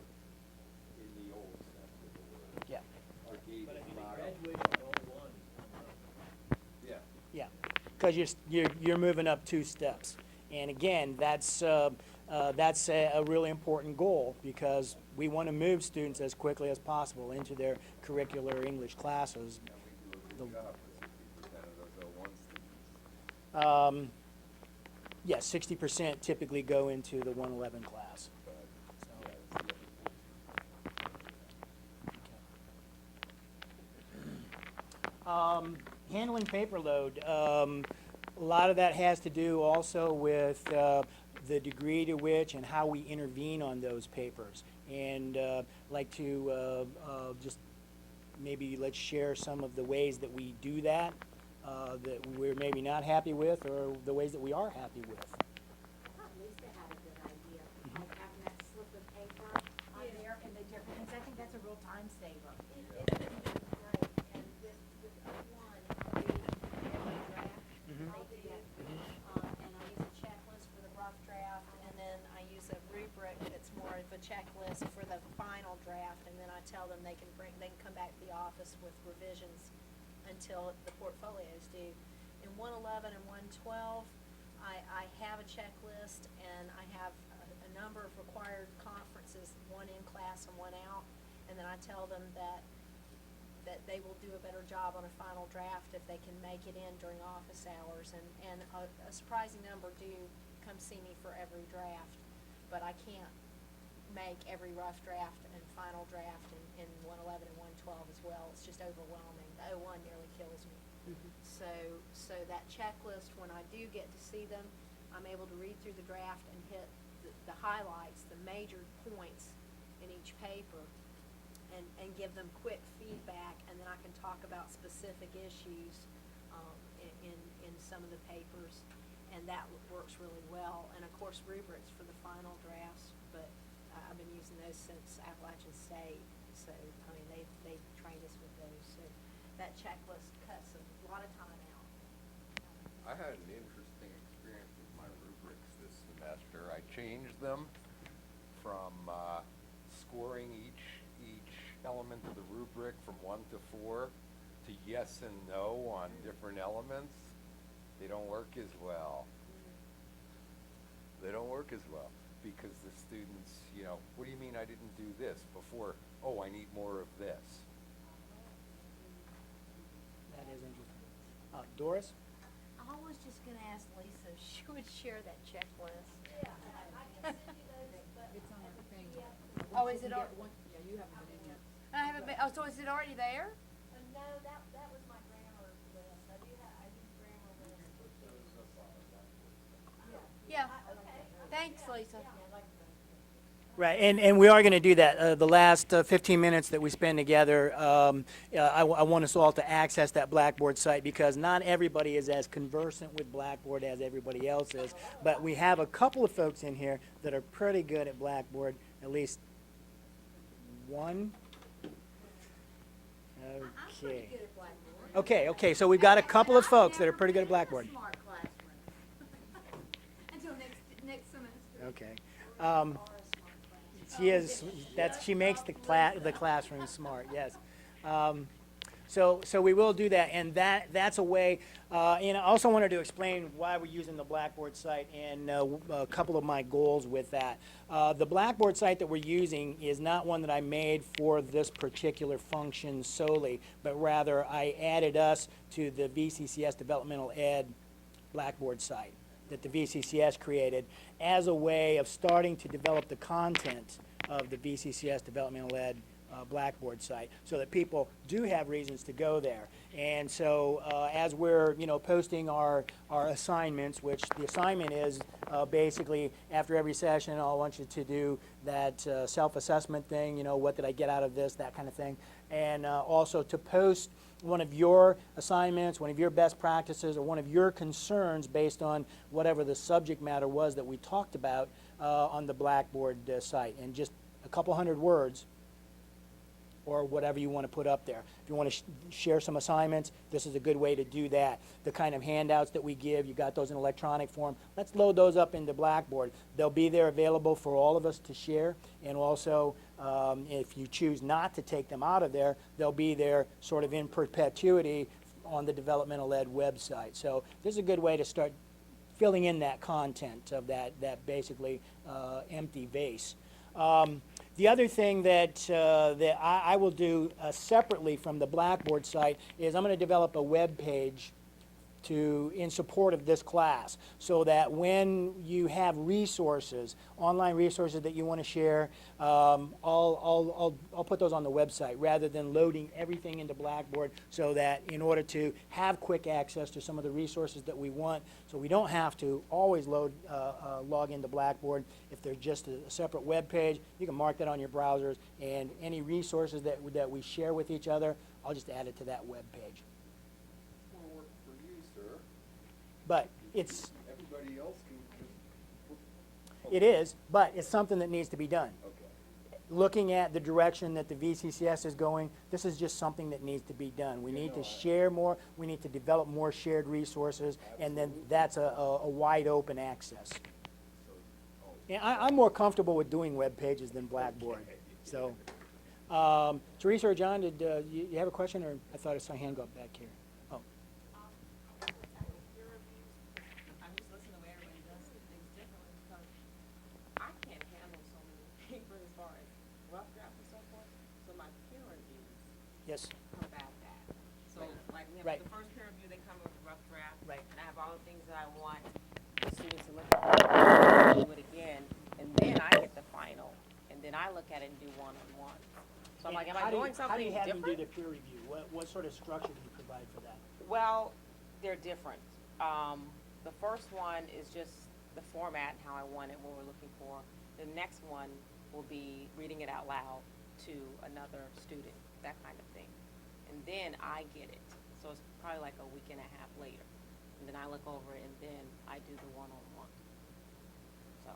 in the old sense of the word. Yeah. Our gauge But I is mean, not. the graduation of O1 is Yeah. Yeah. Because you're moving up 2 steps, and again, that's a really important goal, because we want to move students as quickly as possible into their curricular English classes. And we do a good job with 60% of those O1 students. Yeah, 60% typically go into the 111 class. But, So, yeah, it's the other handling paper load, a lot of that has to do also with the degree to which and how we intervene on those papers. And like to just maybe let's share some of the ways that we do that, that we're maybe not happy with, or the ways that we are happy with. I thought Lisa had a good idea, like having that slip of paper on there and the different things. I think that's a real time saver. It's great, and with O1, we have a draft, I'll do that, and I use a checklist for the rough draft, and then I use a rubric that's more of a checklist for the final draft, and then I tell them they can come back to the office with revisions until the portfolio's due. In 111 and 112, I have a checklist, and I have a number of required conferences, one in class and one out, and then I tell them that they will do a better job on a final draft if they can make it in during office hours, and a surprising number do come see me for every draft, but I can't make every rough draft and final draft in 111 and 112 as well. It's just overwhelming. The O1 nearly kills me. So that checklist, when I do get to see them, I'm able to read through the draft and hit the highlights, the major points in each paper, and give them quick feedback, and then I can talk about specific issues in some of the papers. and that works really well. And of course, rubrics for the final drafts, but I've been using those since Appalachian State. So, I mean, they trained us with those. So that checklist cuts a lot of time out. I had an interesting experience with my rubrics this semester. I changed them from scoring each element of the rubric from 1 to 4 to yes and no on different elements. They don't work as well. They don't work as well because the students, you know, what do you mean I didn't do this before? Oh, I need more of this. That is interesting. Doris? I was just gonna ask Lisa if she would share that checklist. It's on our thing. Oh, is it Yeah, you haven't been in yet. I haven't been, oh, so is it already there? No, that was my grammar list. I do grammar list. Yeah. Thanks, Lisa. Right, and we are going to do that. The last 15 minutes that we spend together, I want us all to access that Blackboard site because not everybody is as conversant with Blackboard as everybody else is. But we have a couple of folks in here that are pretty good at Blackboard, at least one. Okay. Okay, so we've got a couple of folks that are pretty good at Blackboard. Smart classroom. Until next semester. Okay. She makes the classroom smart, yes. So we will do that, and that's a way, and I also wanted to explain why we're using the Blackboard site and a couple of my goals with that. The Blackboard site that we're using is not one that I made for this particular function solely, but rather I added us to the VCCS Developmental Ed Blackboard site that the VCCS created as a way of starting to develop the content of the VCCS Developmental Ed Blackboard site so that people do have reasons to go there. And so as we're posting our assignments, which the assignment is basically after every session I want you to do that self-assessment thing, what did I get out of this, that kind of thing, and also to post one of your assignments, one of your best practices, or one of your concerns based on whatever the subject matter was that we talked about on the Blackboard site, and just a couple hundred words or whatever you want to put up there. If you want to share some assignments, this is a good way to do that. The kind of handouts that we give, you got those in electronic form. Let's load those up into Blackboard. They'll be there available for all of us to share, and also if you choose not to take them out of there, they'll be there sort of in perpetuity on the Developmental Ed website. So this is a good way to start filling in that content of that basically empty vase. The other thing that I will do separately from the Blackboard site is I'm going to develop a web page in support of this class, so that when you have resources, online resources that you want to share, I'll put those on the website rather than loading everything into Blackboard, so that in order to have quick access to some of the resources that we want, so we don't have to always log into Blackboard. If there's just a separate web page, you can mark that on your browsers, and any resources that we share with each other, I'll just add it to that web page. But it's... Everybody else can just... It is, but it's something that needs to be done. Okay. Looking at the direction that the VCCS is going, this is just something that needs to be done. We need to share more, we need to develop more shared resources, and then that's a wide open access. And I'm more comfortable with doing web pages than Blackboard. So, Teresa or John, did you have a question, or I thought I saw a hand go up back here? Oh. I'm just listening to where everybody does things differently, because I can't handle so many papers as far as rough drafts and so forth. So my peer reviews Yes. come back bad. So like we have Right. the first peer review, they come with a rough draft, Right. and I have all the things that I want the students to look at, do it again, and then I get the final, and then I look at it and do one-on-one. So I'm like, am I doing something How do you have different? them do the peer review? What sort of structure do you provide for that? Well, they're different. The first one is just the format and how I want it, what we're looking for. The next one will be reading it out loud to another student, that kind of thing. And then I get it. So it's probably like a week and a half later. and then I look over it, and then I do the one-on-one. So,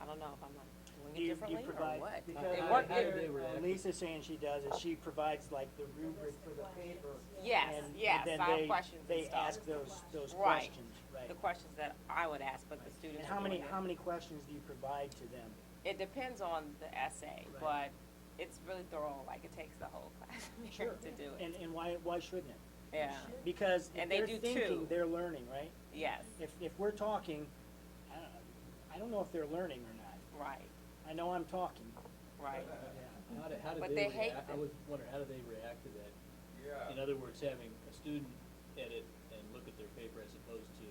I don't know if I'm not doing it differently or what. Because It work- how do they react? Lisa's saying she does is she provides like the rubric for the paper. Yes, and yes, then I have they, questions and they stuff. ask those Right. questions, right? The questions that I would ask, but the students And how are many doing it. how many questions do you provide to them? It depends on the essay, Right. but it's really thorough, like it takes the whole class to do it. And why shouldn't it? Yeah, Because if And they they're do thinking, too. they're learning, right? yes, If we're talking, I don't know if they're learning or not. right, I know I'm talking. right. How do But they they hate react? I them. was wondering, how do they react to that? Yeah. In other words, having a student edit and look at their paper as opposed to,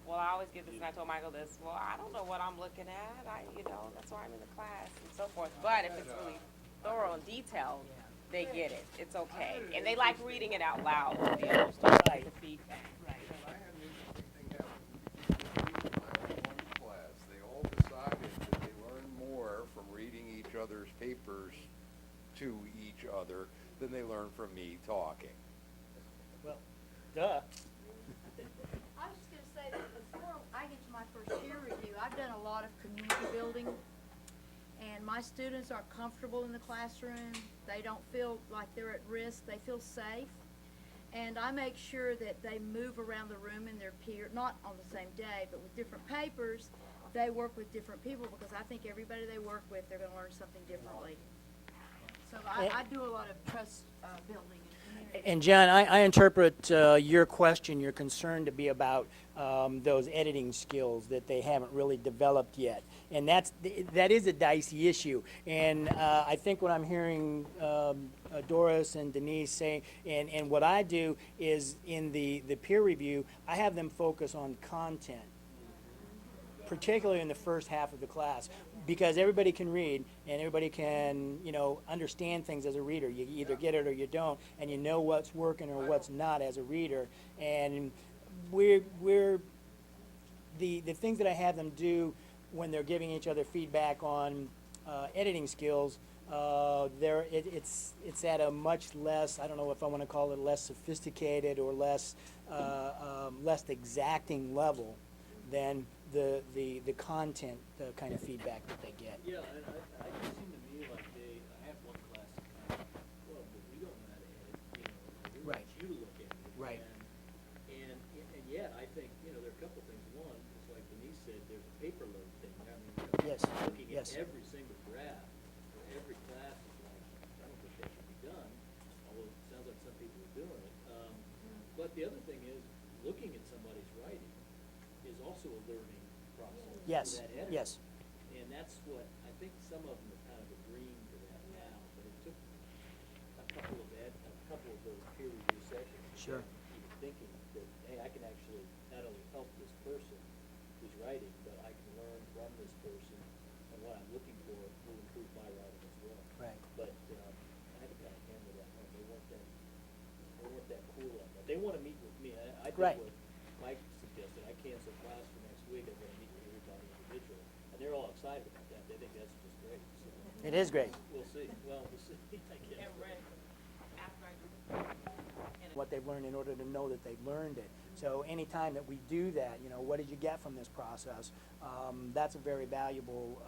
Well, I always get this, and I told Michael this, well, I don't know what I'm looking at, that's why I'm in the class, and so forth. But if it's really thorough and detailed, they get it, it's okay. And they like reading it out loud to be able to get the feedback. I had an interesting thing happen in my one class. They all decided that they learn more from reading each other's papers to each other than they learn from me talking. Well, duh. I was just gonna say that before I get to my first peer review, I've done a lot of community building, and my students are comfortable in the classroom. They don't feel like they're at risk. They feel safe. And I make sure that they move around the room in their peer, not on the same day, but with different papers. They work with different people, because I think everybody they work with, they're gonna learn something differently. So I do a lot of trust building in community. And John, I interpret your question, your concern to be about those editing skills that they haven't really developed yet. And that is a dicey issue. And I think what I'm hearing Doris and Denise say, and what I do is in the peer review, I have them focus on content, particularly in the first half of the class, because everybody can read and everybody can, understand things as a reader. You either get it or you don't, and you know what's working or what's not as a reader. And the things that I have them do when they're giving each other feedback on editing skills, it's at a much less, I don't know if I want to call it less sophisticated or less exacting level than the content kind of feedback that they get. yeah, and I it seemed to me like I have one class that's kind of, well, but we don't know how to edit, we Right. want you to look at it. Right. And yet, I think, there are a couple things. One, just like Denise said, there's a paper load thing. I mean, Yes, looking yes. at every single draft for every class is like, I don't think that should be done, although it sounds like some people are doing it. But the other thing is, looking at somebody's writing is also a learning process. Yes, for that editor. yes. And that's what, I think some of them are kind of agreeing to that now, but it took a couple of those peer review sessions. to Sure. get people thinking that, hey, I can actually not only help this person who's writing, but I can learn from this person, and what I'm looking for will improve my writing as well. Right. But, I had to kind of hammer that home, they weren't that cool on that. They wanna meet with me, I did Right. what Mike suggested, I cancel class for next week, I'm gonna meet with everybody individually, and they're all excited about that, they think that's just great, so. It is great. We'll see, we'll see, I guess. What they've learned in order to know that they've learned it. So anytime that we do that, what did you get from this process? That's a very valuable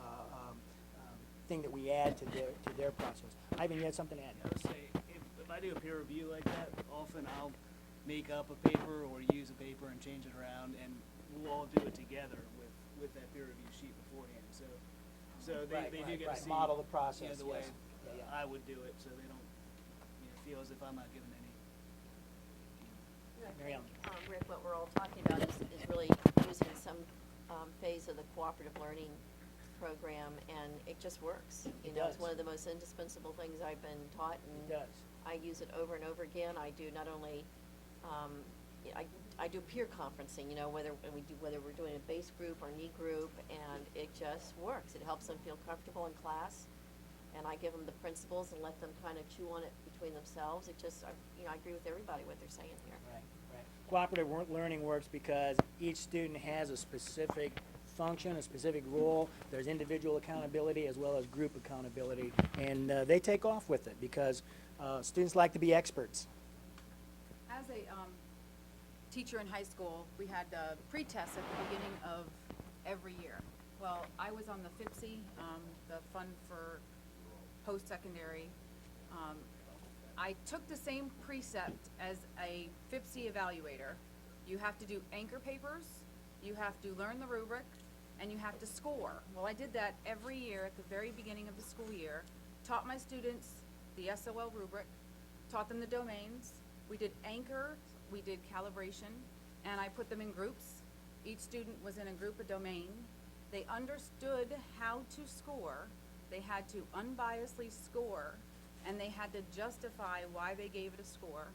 thing that we add to their process. Ivan, you had something to add? I would say, if I do a peer review like that, often I'll make up a paper or use a paper and change it around, and we'll all do it together with that peer review sheet beforehand. So they do get to see model the process. the way yes. Yeah. I would do it, so they don't feel as if I'm not giving any. Mary Ellen. Rick, what we're all talking about is really using some phase of the cooperative learning program, and it just works. It It's does. one of the most indispensable things I've been taught, and It does. I use it over and over again. I do not only, I do peer conferencing, whether we're doing a base group or knee group, and it just works. It helps them feel comfortable in class, and I give them the principles and let them kind of chew on it between themselves. It just, I agree with everybody what they're saying here. Right, right. Cooperative learning works because each student has a specific function, a specific role. There's individual accountability as well as group accountability, and they take off with it because students like to be experts. As a teacher in high school, we had pre-tests at the beginning of every year. Well, I was on the FIPSE, the Fund for Post-Secondary. I took the same precept as a FIPSE evaluator. You have to do anchor papers, you have to learn the rubric, and you have to score. Well, I did that every year at the very beginning of the school year, taught my students the SOL rubric, taught them the domains. We did anchor, we did calibration, and I put them in groups. Each student was in a group, a domain. They understood how to score. They had to unbiasedly score, and they had to justify why they gave it a score.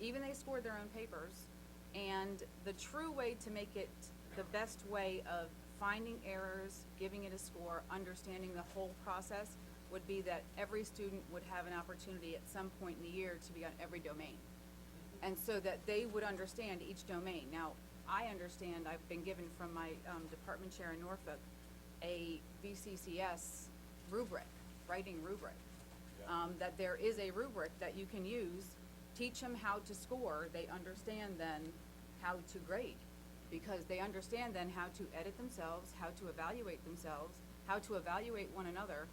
Even they scored their own papers. And the true way to make it the best way of finding errors, giving it a score, understanding the whole process would be that every student would have an opportunity at some point in the year to be on every domain. And so that they would understand each domain. Now, I understand, I've been given from my department chair in Norfolk a VCCS rubric, writing rubric, that there is a rubric that you can use. Teach them how to score. They understand then how to grade, because they understand then how to edit themselves, how to evaluate themselves, how to evaluate one another.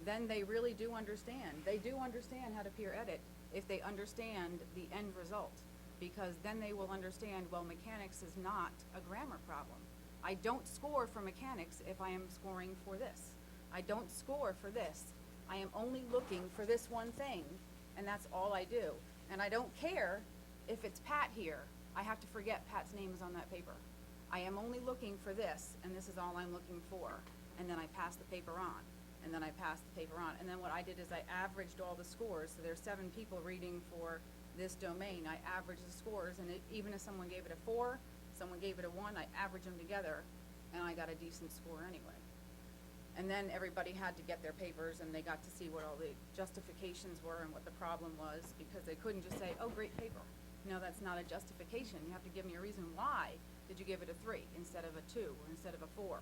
Then they really do understand. They do understand how to peer edit if they understand the end result, because then they will understand, well, mechanics is not a grammar problem. I don't score for mechanics if I am scoring for this. I don't score for this. I am only looking for this one thing, and that's all I do. And I don't care if it's Pat here. I have to forget Pat's name is on that paper. I am only looking for this, and this is all I'm looking for. And then I pass the paper on, and then I pass the paper on. And then what I did is I averaged all the scores. So there's 7 people reading for this domain. I averaged the scores, and even if someone gave it a 4, someone gave it a 1, I averaged them together, and I got a decent score anyway. And then everybody had to get their papers, and they got to see what all the justifications were and what the problem was, because they couldn't just say, oh, great paper. No, that's not a justification. You have to give me a reason why did you give it a 3 instead of a 2 or instead of a 4.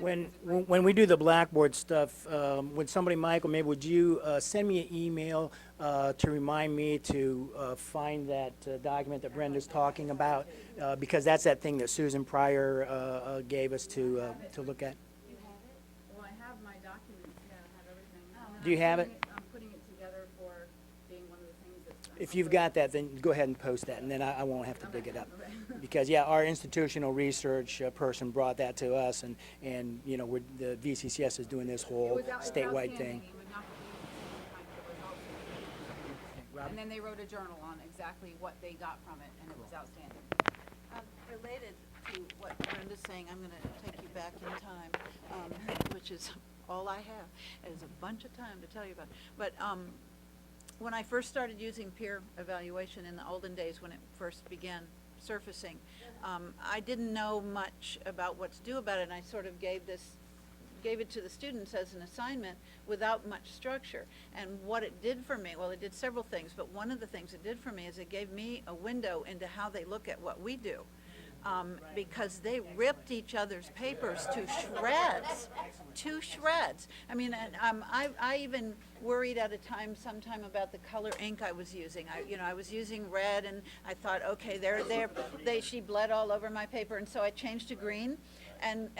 And When we do the Blackboard stuff, would somebody, Michael, maybe would you send me an email to remind me to find that document that Brenda's talking about? Because that's that thing that Susan Pryor gave us to look at. well, I have my documents, yeah, I have everything. And Do you have it? I'm putting it together for being one of the things that's. If you've got that, then go ahead and post that, and then I won't have to dig it up. Because, yeah, our institutional research person brought that to us, and you know, the VCCS is doing this whole statewide thing. And then they wrote a journal on exactly what they got from it, and it was outstanding. Related to what Brenda's saying, I'm going to take you back in time, which is all I have. There's a bunch of time to tell you about. But when I first started using peer evaluation in the olden days, when it first began surfacing, I didn't know much about what to do about it, and I sort of gave it to the students as an assignment without much structure. And what it did for me, well, it did several things, but one of the things it did for me is it gave me a window into how they look at what we do. Because they ripped each other's papers to shreds. I mean, and, I even worried at a time, sometime about the color ink I was using. I was using red, and I thought, okay, she bled all over my paper, and so I changed to green. And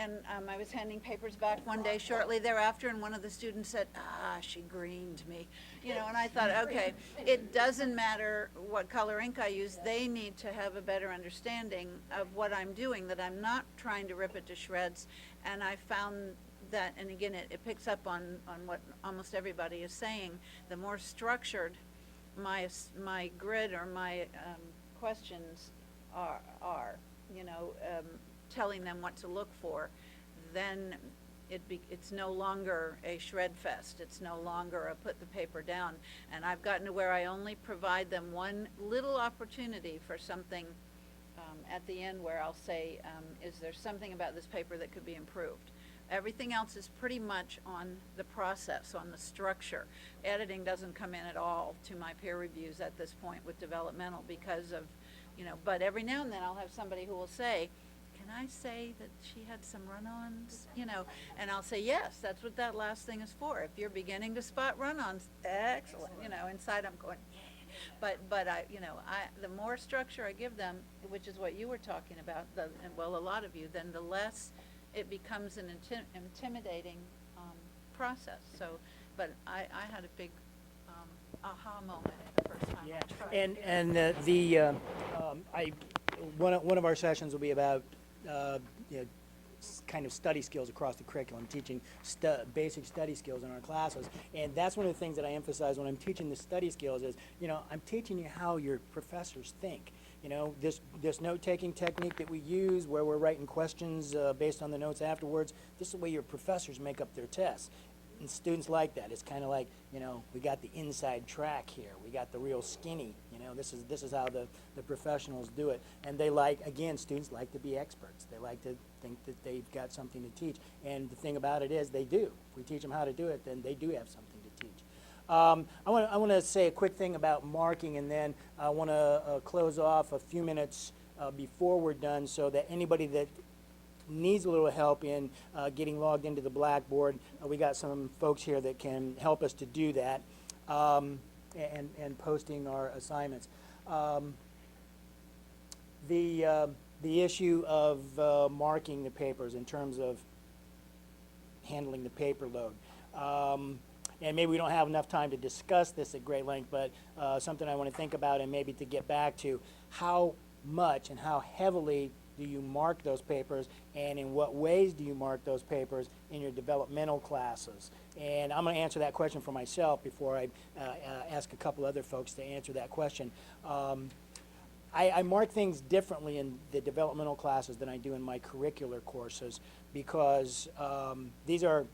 I was handing papers back one day shortly thereafter, and one of the students said, she greened me. And I thought, okay, it doesn't matter what color ink I use. They need to have a better understanding of what I'm doing, that I'm not trying to rip it to shreds. And I found that, and again, it picks up on what almost everybody is saying, the more structured my grid or my questions are, telling them what to look for, then it's no longer a shred fest. It's no longer a put the paper down. And I've gotten to where I only provide them one little opportunity for something at the end, where I'll say, is there something about this paper that could be improved? Everything else is pretty much on the process, on the structure. Editing doesn't come in at all to my peer reviews at this point with developmental, because of, but every now and then I'll have somebody who will say, can I say that she had some run-ons, and I'll say, yes, that's what that last thing is for. If you're beginning to spot run-ons, excellent, inside I'm going, yeah. But I, the more structure I give them, which is what you were talking about, and well, a lot of you, then the less it becomes an intimidating process. So, but I had a big aha moment the first time I tried. One of our sessions will be about kind of study skills across the curriculum, teaching basic study skills in our classes. And that's one of the things that I emphasize when I'm teaching the study skills is, I'm teaching you how your professors think. This note-taking technique that we use where we're writing questions based on the notes afterwards, this is the way your professors make up their tests. And students like that. It's kind of like, we got the inside track here. We got the real skinny. This is how the professionals do it. And they students like to be experts. They like to think that they've got something to teach. And the thing about it is they do. If we teach them how to do it, then they do have something to teach. I want to say a quick thing about marking, and then I want to close off a few minutes before we're done so that anybody that needs a little help in getting logged into the Blackboard, we got some folks here that can help us to do that, and posting our assignments. The issue of marking the papers in terms of handling the paper load. And maybe we don't have enough time to discuss this at great length, but something I want to think about and maybe to get back to, how much and how heavily do you mark those papers, and in what ways do you mark those papers in your developmental classes? And I'm going to answer that question for myself before I ask a couple other folks to answer that question. I mark things differently in the developmental classes than I do in my curricular courses because these are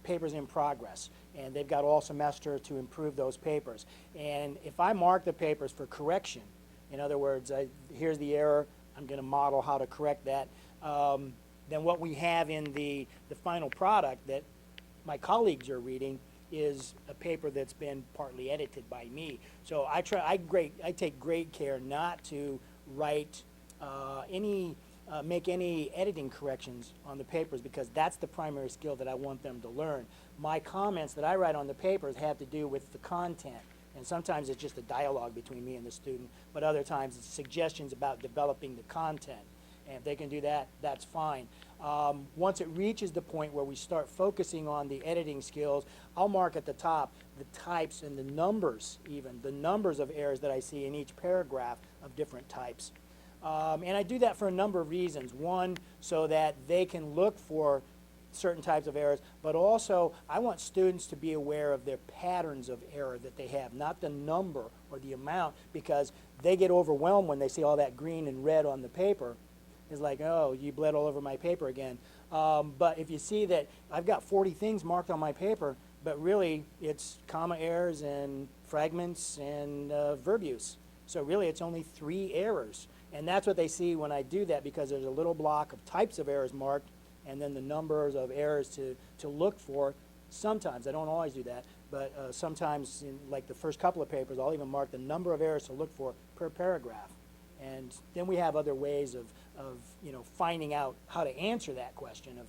papers in progress, and they've got all semester to improve those papers. And if I mark the papers for correction, in other words, here's the error, I'm going to model how to correct that, then what we have in the final product that my colleagues are reading is a paper that's been partly edited by me. So I take great care not to write make any editing corrections on the papers, because that's the primary skill that I want them to learn. My comments that I write on the papers have to do with the content. And sometimes it's just a dialogue between me and the student, but other times it's suggestions about developing the content. And if they can do that, that's fine. Once it reaches the point where we start focusing on the editing skills, I'll mark at the top the types and the numbers, even the numbers of errors that I see in each paragraph of different types. And I do that for a number of reasons. One, so that they can look for certain types of errors, but also I want students to be aware of their patterns of error that they have, not the number or the amount, because they get overwhelmed when they see all that green and red on the paper. It's like, oh, you bled all over my paper again. But if you see that I've got 40 things marked on my paper, but really it's comma errors and fragments and verb use. So really it's only 3 errors. And that's what they see when I do that, because there's a little block of types of errors marked and then the numbers of errors to look for. Sometimes, I don't always do that, but sometimes in like the first couple of papers, I'll even mark the number of errors to look for per paragraph. And then we have other ways of finding out how to answer that question of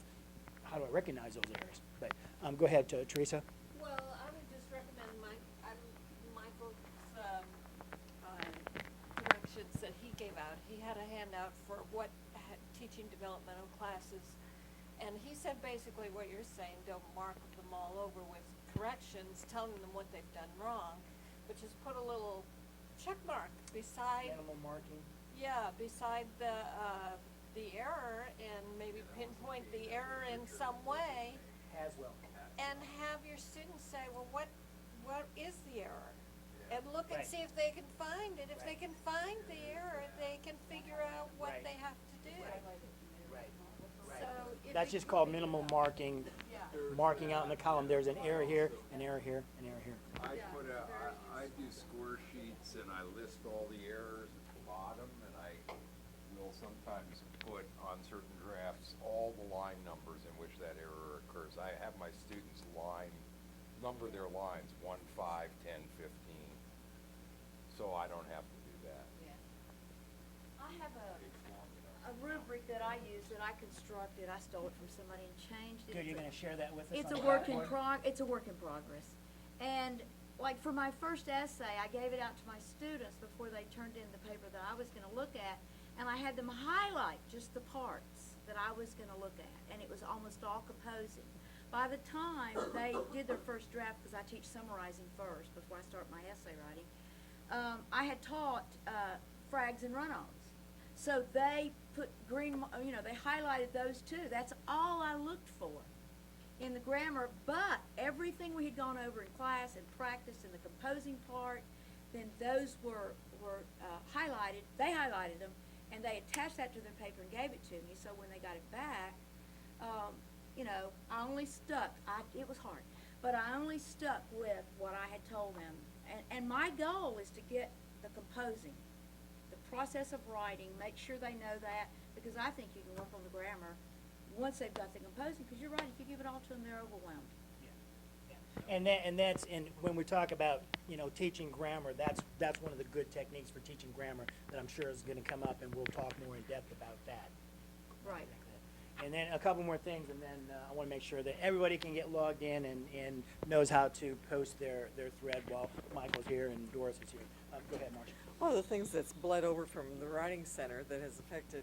how do I recognize those errors. But go ahead, Teresa. Well, I would just recommend Michael's directions that he gave out. He had a handout for teaching developmental classes. And he said basically what you're saying, don't mark them all over with corrections, telling them what they've done wrong, but just put a little check mark beside Animal marking. Yeah, beside the error, and maybe pinpoint the error in some way. As well. And have your students say, well, what is the error? And look and Right. see if they can find it. If Right. they can find the error, they can figure out what Right. they have to do. Right. So if That's they just called minimal marking. Yeah. Marking out in the column. There's an error here, an error here, an error here. I do score sheets and I list all the errors at the bottom, and I will sometimes put on certain drafts all the line numbers in which that error occurs. I have my students number their lines 1, 5, 10, 15, so I don't have to do that. I have a rubric that I use that I constructed. I stole it from somebody and changed it. Good, you're going to share that with us? It's on a the work in Blackboard? it's a work in progress. And like for my first essay, I gave it out to my students before they turned in the paper that I was gonna look at, and I had them highlight just the parts that I was gonna look at, and it was almost all composing. By the time they did their first draft, because I teach summarizing first before I start my essay writing, I had taught frags and run-ons. So they put green, they highlighted those too. That's all I looked for in the grammar, but everything we had gone over in class and practiced in the composing part, then those were highlighted. They highlighted them, and they attached that to their paper and gave it to me. So when they got it back, I only stuck. It was hard, but I only stuck with what I had told them. And my goal is to get the composing, the process of writing, make sure they know that, because I think you can work on the grammar once they've got the composing, because you're right, if you give it all to them, they're overwhelmed. And when we talk about, teaching grammar, that's one of the good techniques for teaching grammar that I'm sure is going to come up, and we'll talk more in depth about that. Right. And then a couple more things, and then I want to make sure that everybody can get logged in and knows how to post their thread while Michael's here and Doris is here. Go ahead, Marcia. One of the things that's bled over from the Writing Center that has affected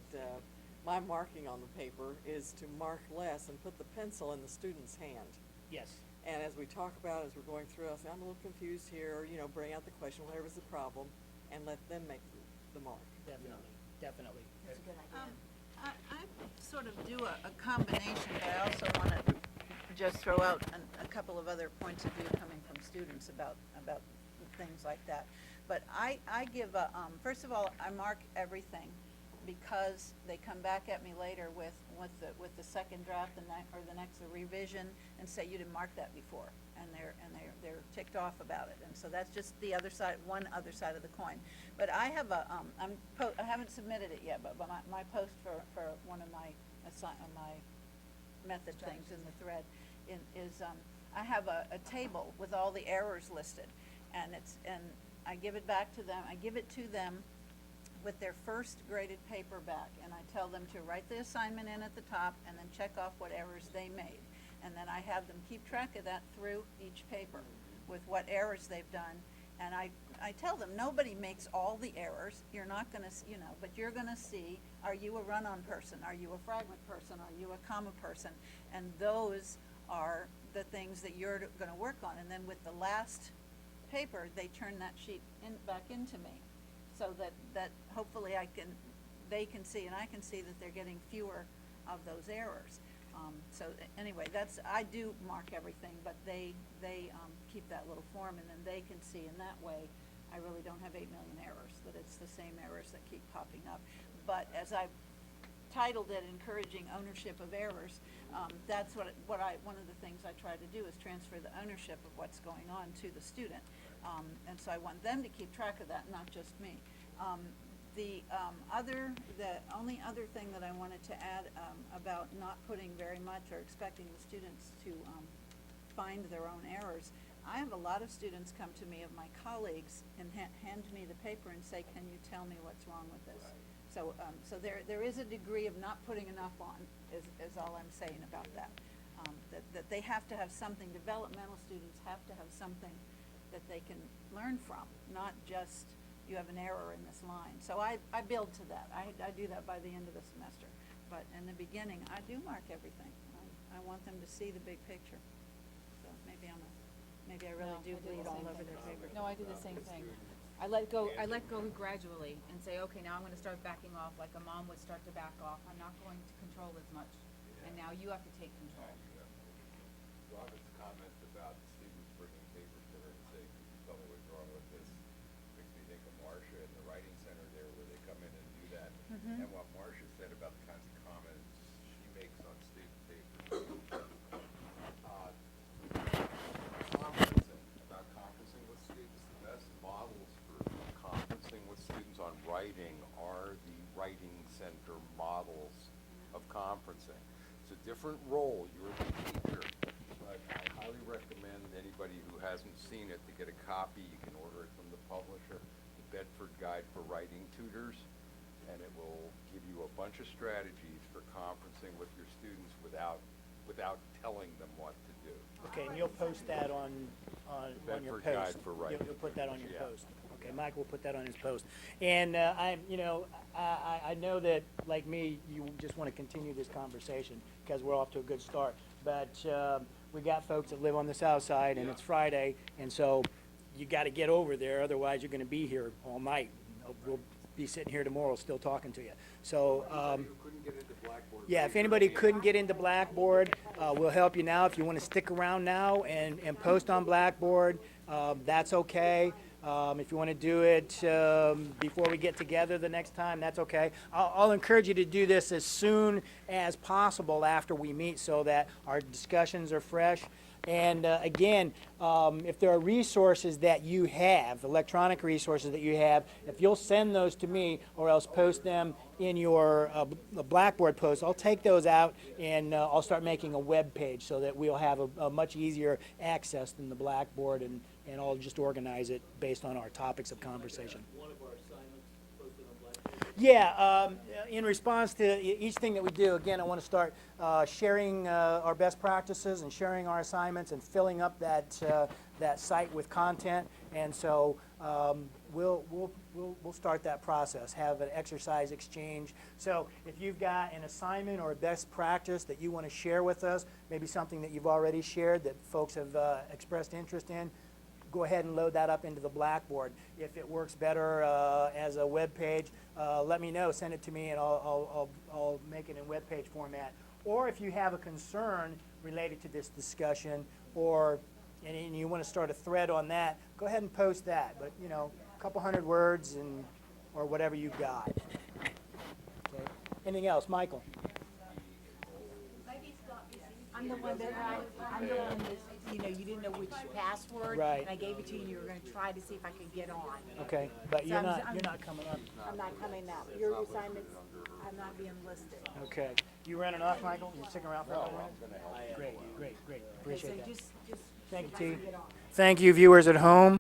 my marking on the paper is to mark less and put the pencil in the student's hand. Yes. And as we talk about, as we're going through, I'll say, I'm a little confused here, or, bring out the question, whatever's the problem, and let them make the mark. Definitely. That's a good idea. I sort of do a combination, but I also want to just throw out a couple of other points of view coming from students about things like that. But I give first of all, I mark everything, because they come back at me later with the second draft or the next revision and say, you didn't mark that before, and they're ticked off about it. And so that's just the other side, one other side of the coin. But I have I haven't submitted it yet, but my post for one of my method things in the thread is I have a table with all the errors listed, and I give it back to them. I give it to them with their first graded paper back, and I tell them to write the assignment in at the top and then check off what errors they made. And then I have them keep track of that through each paper with what errors they've done. And I tell them, nobody makes all the errors. You're not going to, but you're going to see, are you a run-on person? Are you a fragment person? Are you a comma person? And those are the things that you're going to work on. And then with the last paper, they turn that sheet back into me, so that hopefully they can see, and I can see that they're getting fewer of those errors. So anyway, I do mark everything, but they keep that little form, and then they can see in that way, I really don't have 8 million errors, that it's the same errors that keep popping up. But as I've titled it, Encouraging Ownership of Errors, that's one of the things I try to do is transfer the ownership of what's going on to the student. And so I want them to keep track of that, not just me. The only other thing that I wanted to add about not putting very much or expecting the students to find their own errors, I have a lot of students come to me of my colleagues and hand me the paper and say, can you tell me what's wrong with this? So there is a degree of not putting enough on, is all I'm saying about that. That they have to have something, developmental students have to have something that they can learn from, not just you have an error in this line. So I build to that. I do that by the end of the semester. But in the beginning, I do mark everything. I want them to see the big picture. So maybe I really do bleed all over their paper. No, I do the same thing. I let go gradually and say, okay, now I'm going to start backing off like a mom would start to back off. I'm not going to control as much. And now you have to take control. Robin's comment about students bringing papers to her and saying, could you tell me what's wrong with this, makes me think of Marcia in the Writing Center there, where they come in and do that. And what Marcia said about the kinds of comments she makes on student papers. Conferencing with students, the best models for conferencing with students on writing are the Writing Center models of conferencing. It's a different role. You're the teacher, but I highly recommend anybody who hasn't seen it to get a copy. You can order it from the publisher, the Bedford Guide for Writing Tutors, and it will give you a bunch of strategies for conferencing with your students without telling them what to do. Okay, and you'll post that on on your Bedford post. Guide for Writing. You'll put that on your Yeah. post. Okay, Mike will put that on his post. And I know that, like me, you just want to continue this conversation because we're off to a good start. But we got folks that live on the south side, and it's Friday, and so you got to get over there. Otherwise, you're going to be here all night. We'll be sitting here tomorrow still talking to you. So, yeah, if anybody couldn't get into Blackboard, we'll help you now. If you want to stick around now and post on Blackboard, that's okay. If you want to do it before we get together the next time, that's okay. I'll encourage you to do this as soon as possible after we meet so that our discussions are fresh. And again, if there are resources that you have, electronic resources that you have, if you'll send those to me or else post them in your Blackboard post, I'll take those out and I'll start making a web page so that we'll have a much easier access than the Blackboard, and I'll just organize it based on our topics of conversation. One of our assignments posted on Blackboard. Yeah, in response to each thing that we do, again, I want to start sharing our best practices and sharing our assignments and filling up that site with content. And so we'll start that process, have an exercise exchange. So if you've got an assignment or a best practice that you want to share with us, maybe something that you've already shared that folks have expressed interest in, go ahead and load that up into the Blackboard. If it works better as a web page, let me know. Send it to me, and I'll make it in web page format. Or if you have a concern related to this discussion, and you want to start a thread on that, go ahead and post that. But a couple hundred words or whatever you've got. Okay. Anything else, Michael? I'm the one that you didn't know which password. Right. And I gave it to you, and you were going to try to see if I could get on. Okay, but So you're I'm not coming up. I'm not coming up. Your assignments, I'm not being listed. Okay. You running off, Michael? You sticking around for a No, little I'm while? gonna help. Great. Okay, Appreciate so that. just Thank you, see if I T. can get on. Thank you, viewers at home.